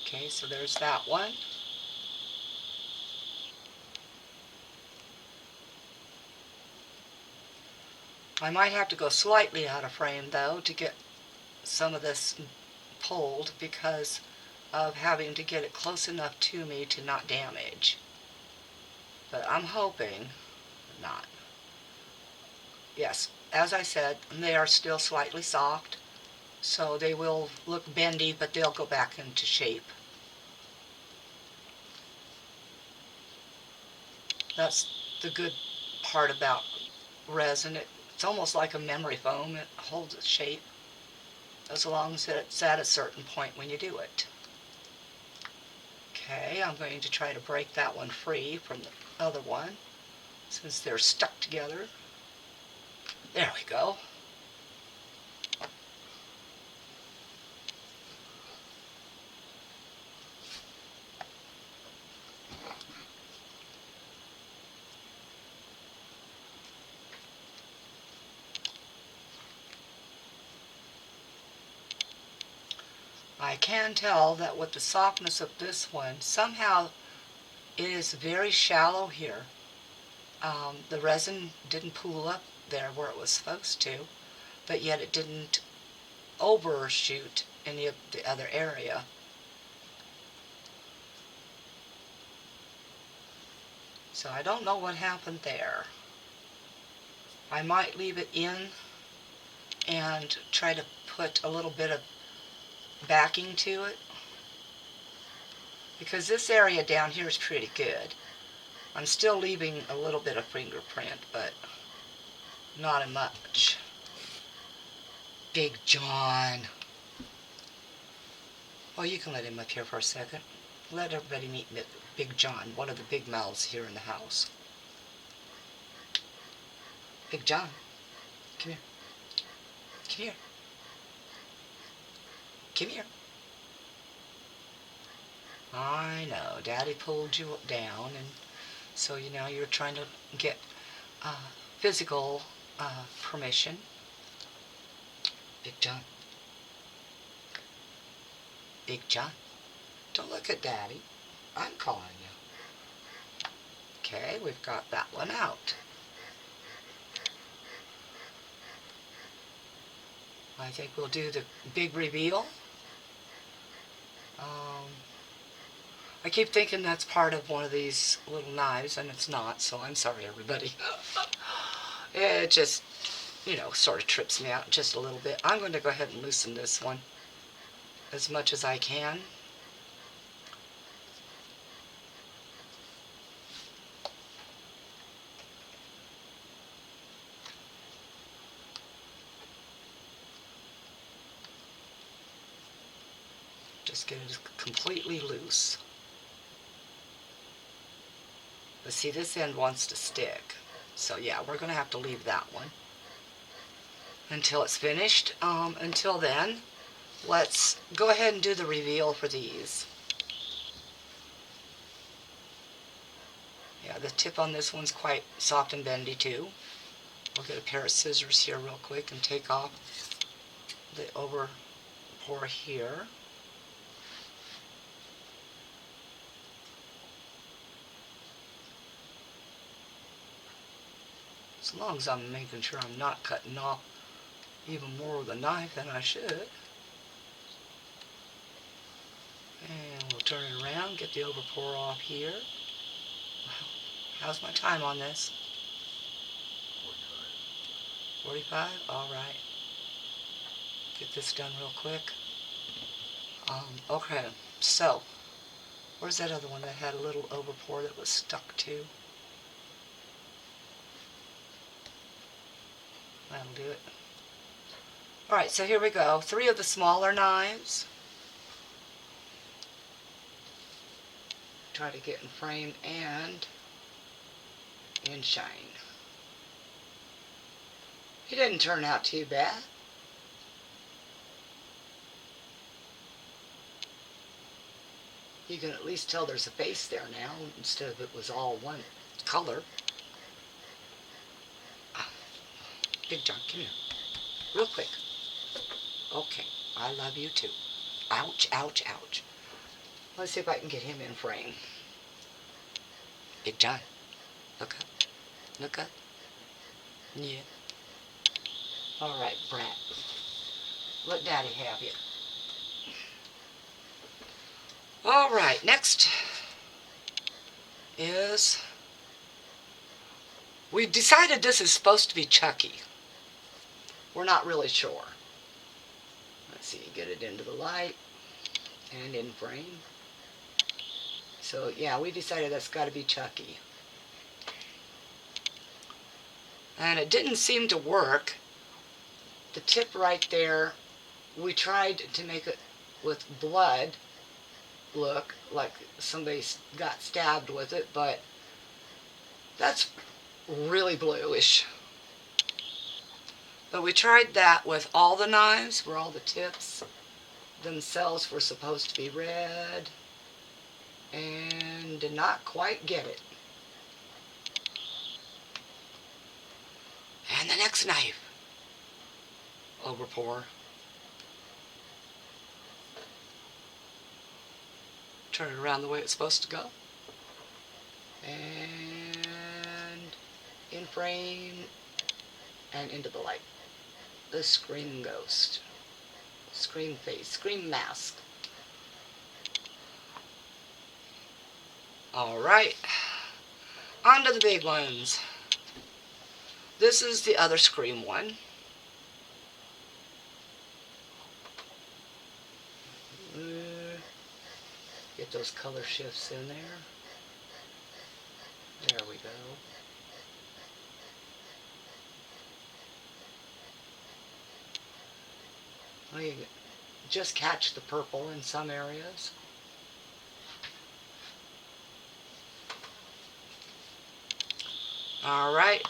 Okay, so there's that one. I might have to go slightly out of frame though to get some of this pulled because of having to get it close enough to me to not damage. But I'm hoping not. Yes, as I said, they are still slightly soft, so they will look bendy, but they'll go back into shape. That's the good part about resin. It's almost like a memory foam. It holds its shape as long as it's at a certain point when you do it. Okay, I'm going to try to break that one free from the other one since they're stuck together. There we go. I can tell that with the softness of this one, somehow it is very shallow here. The resin didn't pool up there where it was supposed to, but yet it didn't overshoot any of the other area. So I don't know what happened there. I might leave it in and try to put a little bit of backing to it, because this area down here is pretty good. I'm still leaving a little bit of fingerprint, but not much. Big John. Oh, you can let him up here for a second. Let everybody meet Big John, one of the big mouths here in the house. Big John, come here. Come here. Come here. I know, Daddy pulled you down, and so you're trying to get physical permission. Big John. Big John. Don't look at Daddy. I'm calling you. Okay, we've got that one out. I think we'll do the big reveal. I keep thinking that's part of one of these little knives, and it's not, so I'm sorry, everybody. It just, sort of trips me out just a little bit. I'm going to go ahead and loosen this one as much as I can. Just get it completely loose. But see, this end wants to stick. So yeah, we're going to have to leave that one until it's finished. Until then, let's go ahead and do the reveal for these. Yeah, the tip on this one's quite soft and bendy too. We'll get a pair of scissors here real quick and take off the over pour here. As long as I'm making sure I'm not cutting off even more with a knife than I should. And we'll turn it around, get the over pour off here. How's my time on this? 45? Alright. Get this done real quick. Okay, so, where's that other one that had a little over pour that was stuck to? That'll do it. Alright, so here we go. 3 of the smaller knives. Try to get in frame and in shine. It didn't turn out too bad. You can at least tell there's a face there now instead of it was all one color. Big John, come here. Real quick. Okay, I love you too. Ouch, ouch, ouch. Let's see if I can get him in frame. Big John, look up, look up. Yeah. All right, Brat. Let Daddy have you. All right, next is, we decided this is supposed to be Chucky. We're not really sure. Let's see, get it into the light and in frame. So yeah, we decided that's got to be Chucky. And it didn't seem to work. The tip right there, we tried to make it with blood look like somebody got stabbed with it, but that's really bluish. But we tried that with all the knives, where all the tips themselves were supposed to be red, and did not quite get it. And the next knife. Over pour. Turn it around the way it's supposed to go. And in frame and into the light. The Scream Ghost. Scream face. Scream mask. Alright. On to the big ones. This is the other Scream one. Get those color shifts in there. There we go. Well, you just catch the purple in some areas. Alright.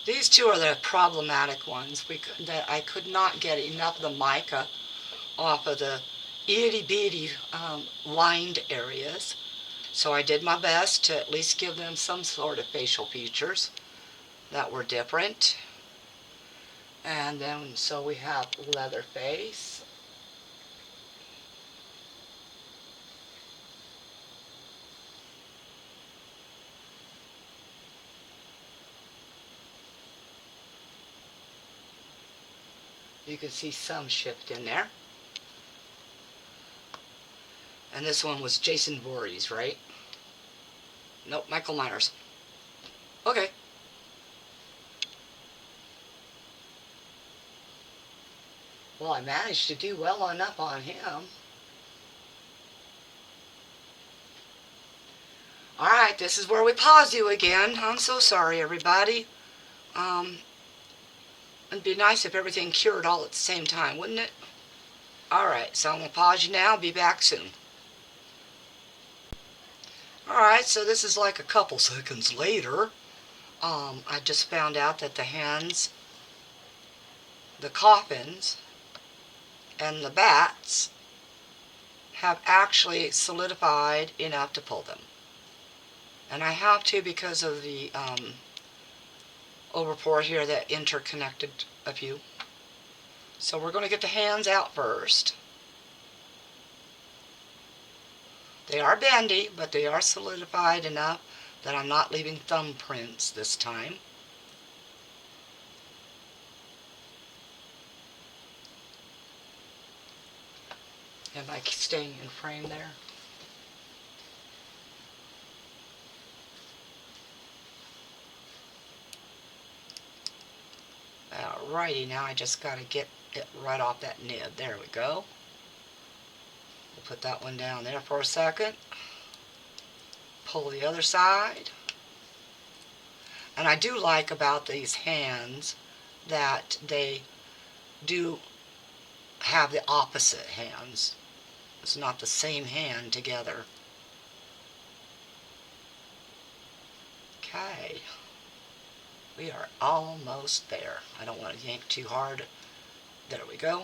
These two are the problematic ones that I could not get enough of the mica off of the itty-bitty lined areas. So I did my best to at least give them some sort of facial features that were different. And then, so we have Leatherface. You can see some shift in there. And this one was Jason Voorhees, right? Nope, Michael Myers. Okay. Well, I managed to do well enough on him. Alright, this is where we pause you again. I'm so sorry, everybody. It'd be nice if everything cured all at the same time, wouldn't it? Alright, so I'm going to pause you now. Be back soon. Alright, so this is like a couple seconds later. I just found out that the hands, the coffins, and the bats have actually solidified enough to pull them. And I have to because of the overpour here that interconnected a few. So we're going to get the hands out first. They are bendy, but they are solidified enough that I'm not leaving thumbprints this time. Am I staying in frame there? Alrighty, now I just got to get it right off that nib. There we go. We'll put that one down there for a second. Pull the other side. And I do like about these hands that they do have the opposite hands. It's not the same hand together. Okay. We are almost there. I don't want to yank too hard. There we go.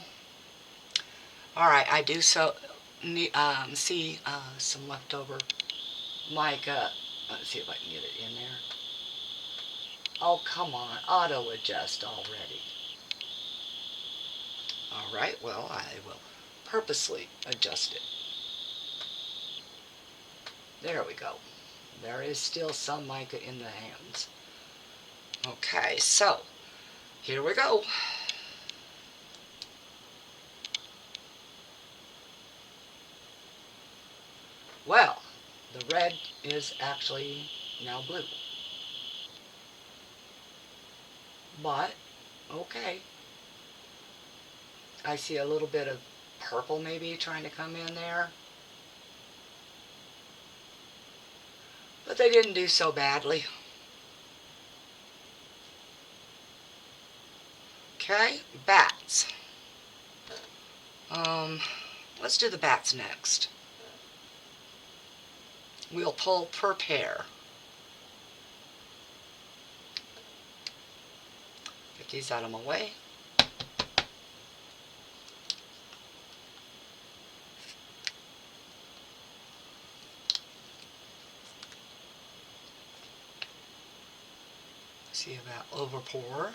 Alright, I do see some leftover mica. Let's see if I can get it in there. Oh, come on. Auto adjust already. Alright, well, I will purposely adjust it. There we go. There is still some mica in the hands. Okay, so here we go. Well, the red is actually now blue. But, okay. I see a little bit of purple maybe trying to come in there. But they didn't do so badly. Okay, bats. Let's do the bats next. We'll pull per pair. Get these out of my way. See about overpour.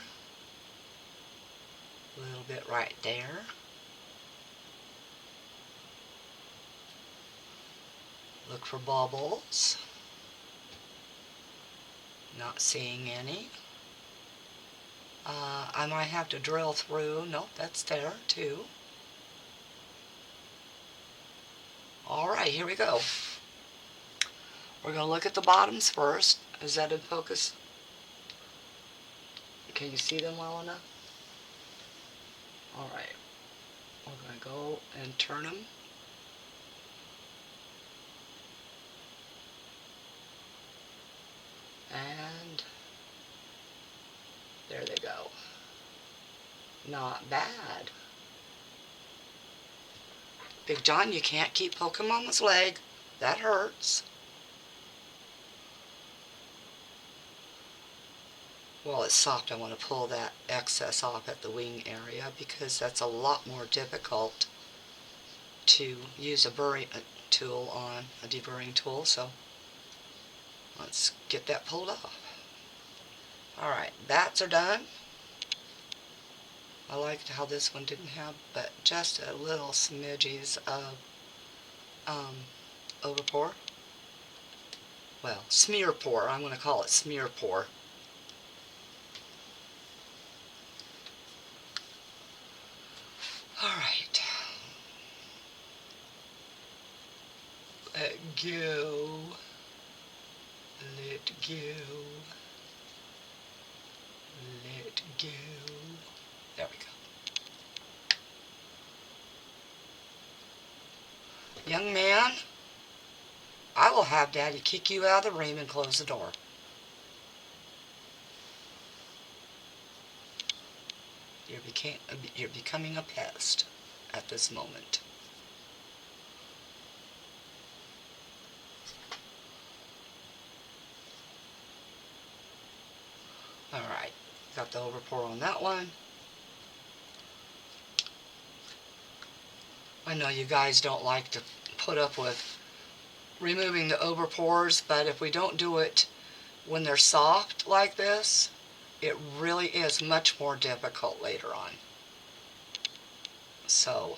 A little bit right there. Look for bubbles. Not seeing any. I might have to drill through. Nope, that's there too. Alright, here we go. We're going to look at the bottoms first. Is that in focus? Can you see them well enough? Alright. We're going to go and turn them. And there they go. Not bad. Big John, you can't keep poking Mama's leg. That hurts. While it's soft, I want to pull that excess off at the wing area because that's a lot more difficult to use a burring tool on, a deburring tool, so let's get that pulled off. Alright, bats are done. I liked how this one didn't have but just a little smidges of overpour. Well, smear pour. I'm going to call it smear pour. Alright. Let go. Let go. Let go. There we go. Young man, I will have Daddy kick you out of the room and close the door. You're becoming a pest at this moment. Alright, got the overpour on that one. I know you guys don't like to put up with removing the overpours, but if we don't do it when they're soft like this, it really is much more difficult later on. So,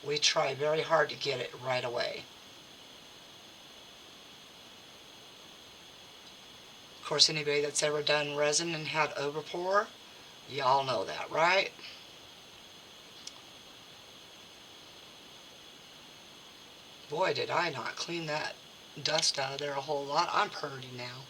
we try very hard to get it right away. Of course, anybody that's ever done resin and had overpour, y'all know that, right? Boy, did I not clean that dust out of there a whole lot. I'm purty now.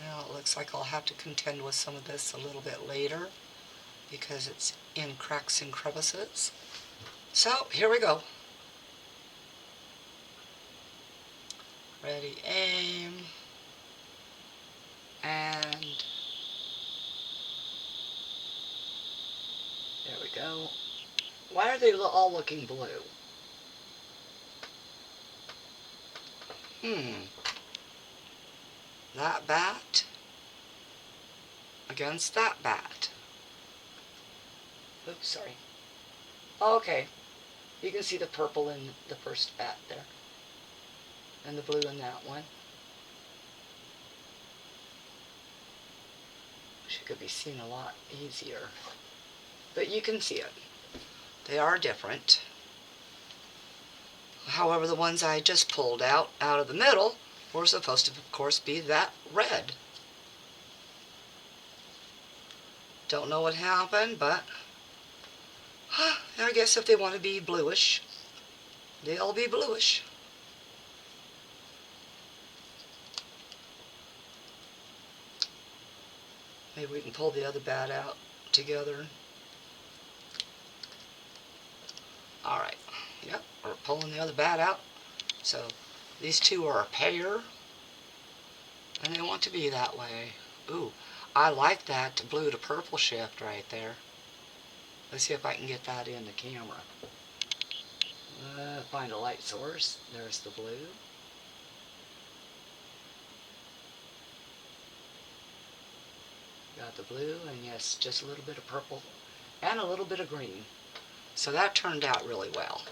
Well, it looks like I'll have to contend with some of this a little bit later because it's in cracks and crevices. So, here we go. Ready, aim. And there we go. Why are they all looking blue? That bat against that bat. Oops, sorry. Okay. You can see the purple in the first bat there. And the blue in that one. She could be seen a lot easier. But you can see it. They are different. However, the ones I just pulled out of the middle were supposed to, of course, be that red. Don't know what happened, but I guess if they want to be bluish, they'll be bluish. Maybe we can pull the other bat out together. Alright, yep, we're pulling the other bat out. So these two are a pair, and they want to be that way. Ooh, I like that blue to purple shift right there. Let's see if I can get that in the camera. Find a light source. There's the blue. Got the blue, and yes, just a little bit of purple and a little bit of green. So that turned out really well.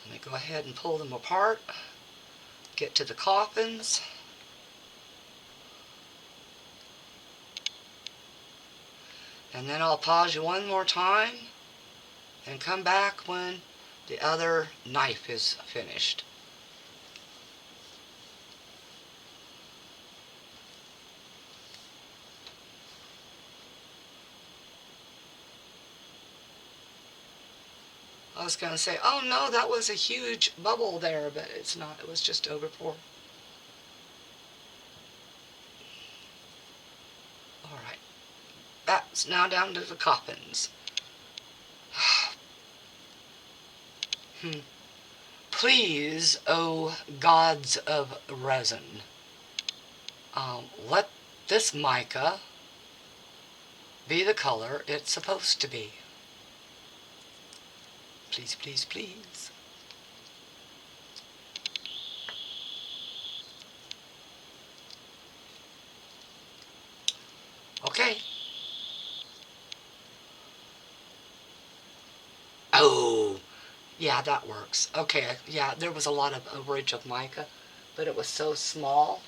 Let me go ahead and pull them apart. Get to the coffins. And then I'll pause you one more time and come back when the other knife is finished. I was going to say, oh no, that was a huge bubble there, but it's not. It was just overpour. Alright. That's now down to the coffins. Please, O gods of resin, let this mica be the color it's supposed to be. Please, please, please. Okay. Oh, yeah, that works. Okay, yeah, there was a lot of overage of mica, but it was so small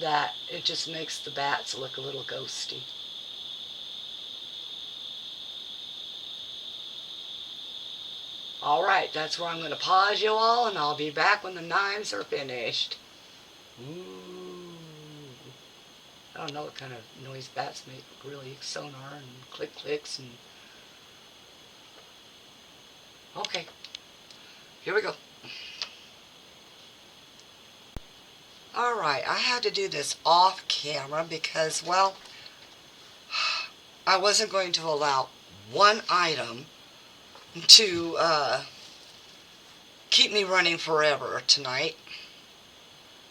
that it just makes the bats look a little ghosty. Alright, that's where I'm going to pause you all, and I'll be back when the knives are finished. Ooh. I don't know what kind of noise bats make, really. Sonar and clicks and... Okay, here we go. Alright, I had to do this off camera because, well, I wasn't going to allow one item to keep me running forever tonight.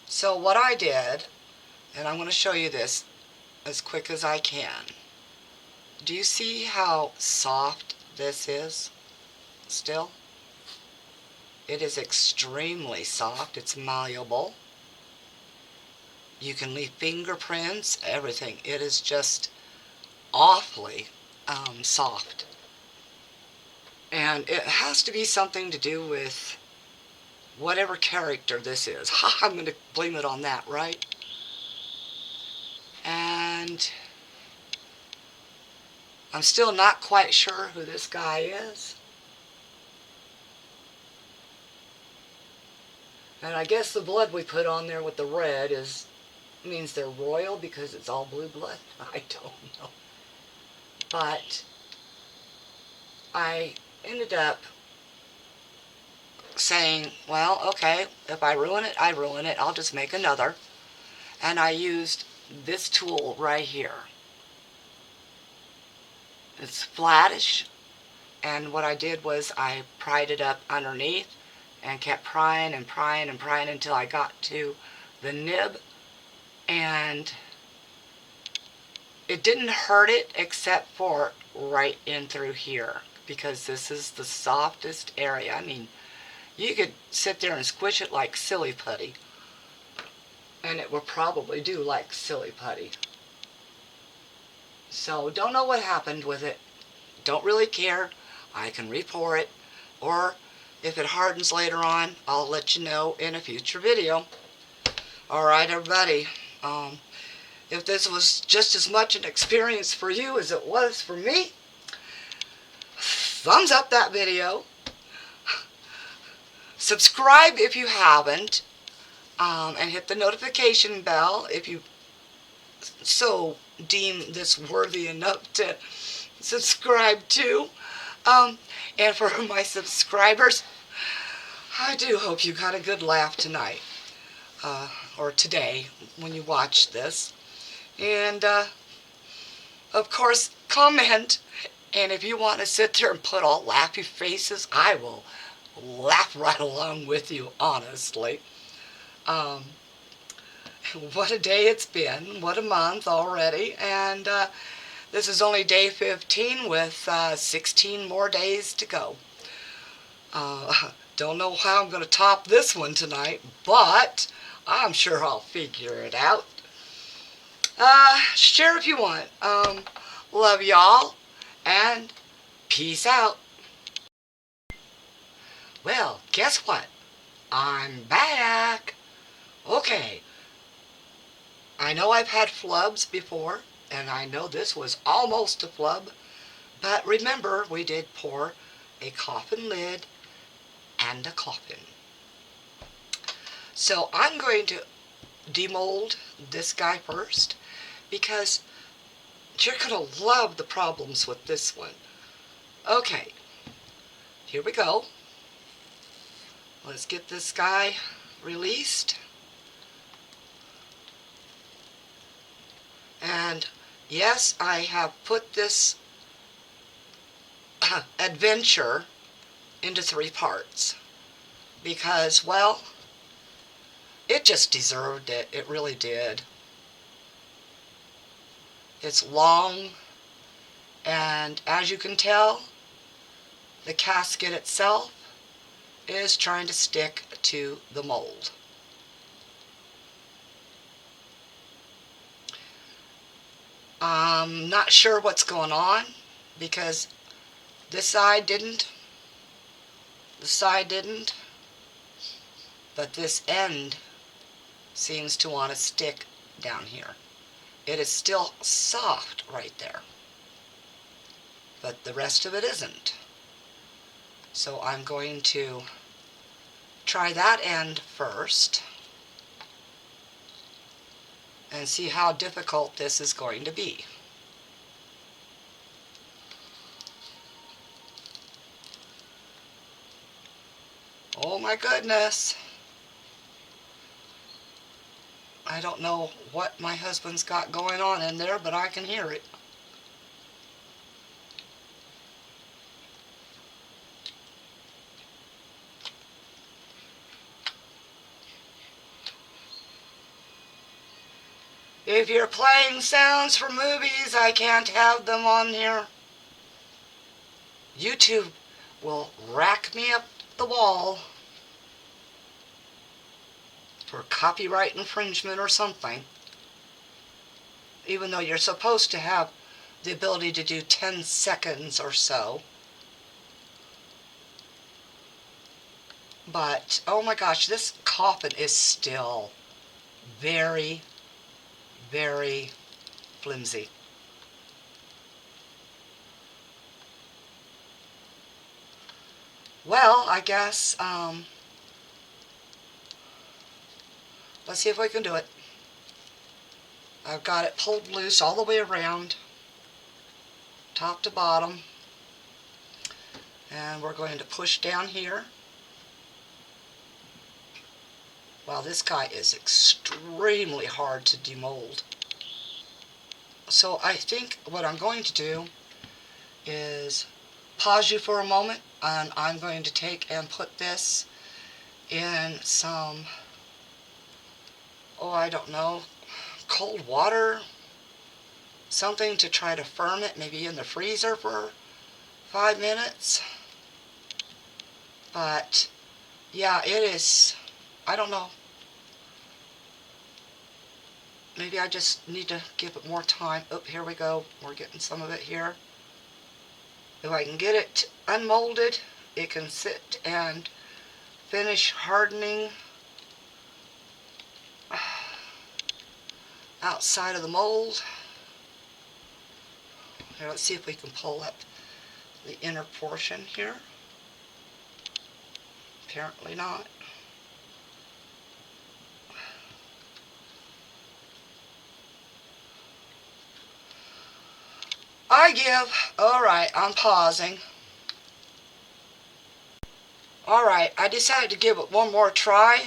So what I did, and I'm going to show you this as quick as I can. Do you see how soft this is still? It is extremely soft. It's malleable. You can leave fingerprints, everything. It is just awfully soft. And it has to be something to do with whatever character this is. Ha, I'm going to blame it on that, right? And I'm still not quite sure who this guy is. And I guess the blood we put on there with the red means they're royal because it's all blue blood. I don't know. But I ended up saying, well, okay, if I ruin it, I ruin it. I'll just make another. And I used this tool right here. It's flattish. And what I did was I pried it up underneath and kept prying and prying and prying until I got to the nib. And it didn't hurt it except for right in through here, because this is the softest area. I mean, you could sit there and squish it like silly putty, and it will probably do like silly putty. So don't know what happened with it. Don't really care. I can re-pour it, or if it hardens later on, I'll let you know in a future video. Alright, everybody. if this was just as much an experience for you as it was for me, thumbs up that video. Subscribe if you haven't, and hit the notification bell if you so deem this worthy enough to subscribe to. And for my subscribers, I do hope you got a good laugh tonight, or today when you watch this. And of course, comment. And if you want to sit there and put all laughy faces, I will laugh right along with you, honestly. What a day it's been. What a month already. And this is only day 15 with 16 more days to go. Don't know how I'm going to top this one tonight, but I'm sure I'll figure it out. Share if you want. Love y'all, and peace out. Well, guess what? I'm back. Okay. I know I've had flubs before, and I know this was almost a flub, but remember, we did pour a coffin lid and a coffin. So I'm going to demold this guy first, because you're going to love the problems with this one. Okay, here we go. Let's get this guy released. And yes, I have put this adventure into 3 parts because, well, it just deserved it. It really did. It's long, and as you can tell, the casket itself is trying to stick to the mold. I'm not sure what's going on because this side didn't, but this end seems to want to stick down here. It is still soft right there, but the rest of it isn't. So I'm going to try that end first and see how difficult this is going to be. Oh my goodness. I don't know what my husband's got going on in there, but I can hear it. If you're playing sounds for movies, I can't have them on here. YouTube will rack me up the wall for copyright infringement or something. Even though you're supposed to have the ability to do 10 seconds or so. But, oh my gosh, this coffin is still very, very flimsy. Well, I guess, let's see if we can do it. I've got it pulled loose all the way around, top to bottom. And we're going to push down here. Wow, this guy is extremely hard to demold. So I think what I'm going to do is pause you for a moment, and I'm going to take and put this in some, oh, I don't know, cold water, something to try to firm it, maybe in the freezer for 5 minutes. But yeah, it is, I don't know. Maybe I just need to give it more time. Oh, here we go. We're getting some of it here. If I can get it unmolded, it can sit and finish hardening. outside of the mold. Here, let's see if we can pull up the inner portion here. Apparently not. I give. Alright, I'm pausing. Alright, I decided to give it one more try.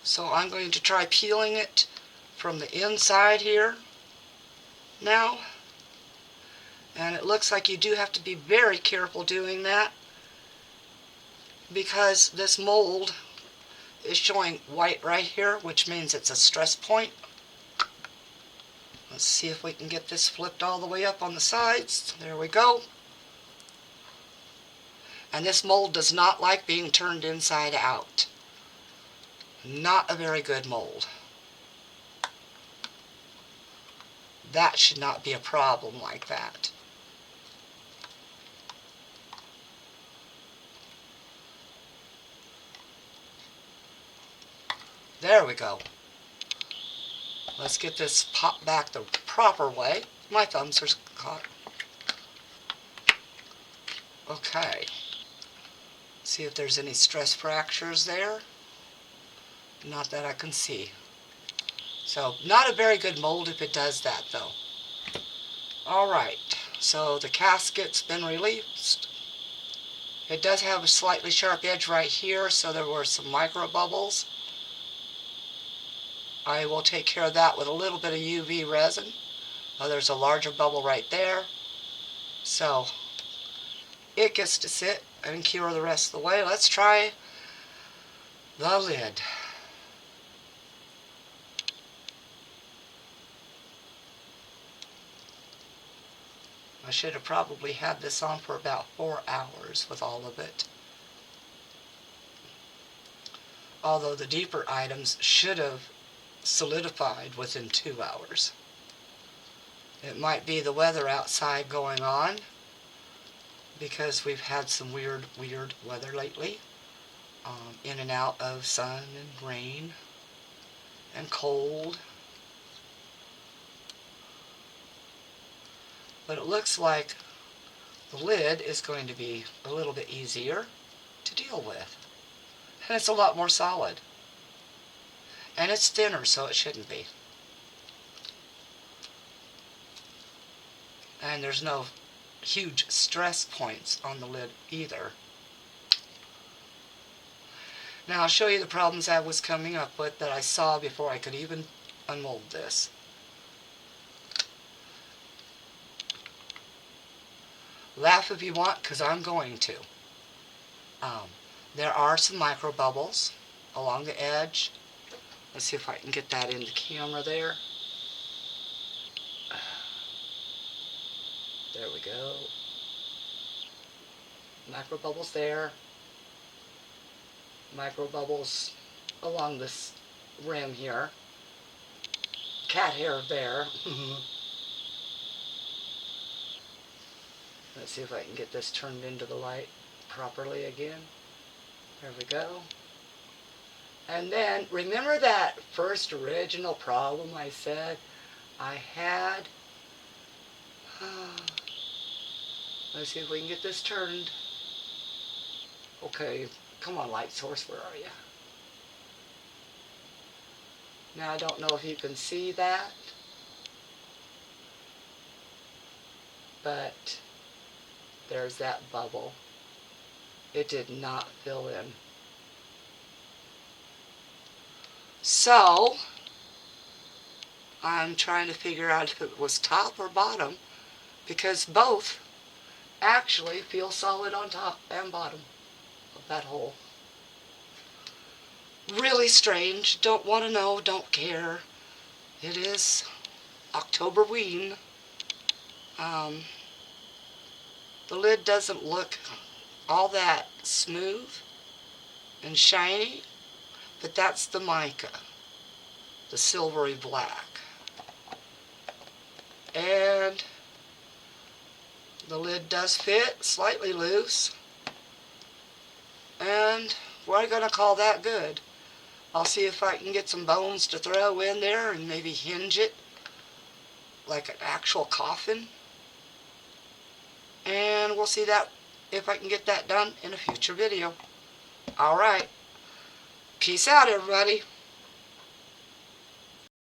So I'm going to try peeling it from the inside here now. And it looks like you do have to be very careful doing that, because this mold is showing white right here, which means it's a stress point. Let's see if we can get this flipped all the way up on the sides. There we go. And this mold does not like being turned inside out. Not a very good mold. That should not be a problem like that. There we go. Let's get this popped back the proper way. My thumbs are caught. Okay. See if there's any stress fractures there. Not that I can see. So, not a very good mold if it does that, though. Alright, so the gasket's been released. It does have a slightly sharp edge right here, so there were some micro bubbles. I will take care of that with a little bit of UV resin. Oh, there's a larger bubble right there. So, it gets to sit and cure the rest of the way. Let's try the lid. I should have probably had this on for about 4 hours with all of it. Although the deeper items should have solidified within 2 hours. It might be the weather outside going on, because we've had some weird weather lately. In and out of sun and rain and cold. But it looks like the lid is going to be a little bit easier to deal with. And it's a lot more solid. And it's thinner, so it shouldn't be. And there's no huge stress points on the lid either. Now I'll show you the problems I was coming up with that I saw before I could even unmold this. Laugh if you want, because I'm going to. There are some micro bubbles along the edge. Let's see if I can get that in the camera there. There we go. Micro bubbles there. Micro bubbles along this rim here. Cat hair there. Let's see if I can get this turned into the light properly again. There we go. And then, remember that first original problem I said I had? Let's see if we can get this turned. Okay, come on, light source, where are you? Now, I don't know if you can see that, but there's that bubble. It did not fill in. So, I'm trying to figure out if it was top or bottom, because both actually feel solid on top and bottom of that hole. Really strange. Don't want to know, don't care. It is Octoberween. The lid doesn't look all that smooth and shiny, but that's the mica, the silvery black. And the lid does fit, slightly loose, and we're going to call that good. I'll see if I can get some bones to throw in there and maybe hinge it like an actual coffin. And we'll see that if I can get that done in a future video. Alright. Peace out, everybody.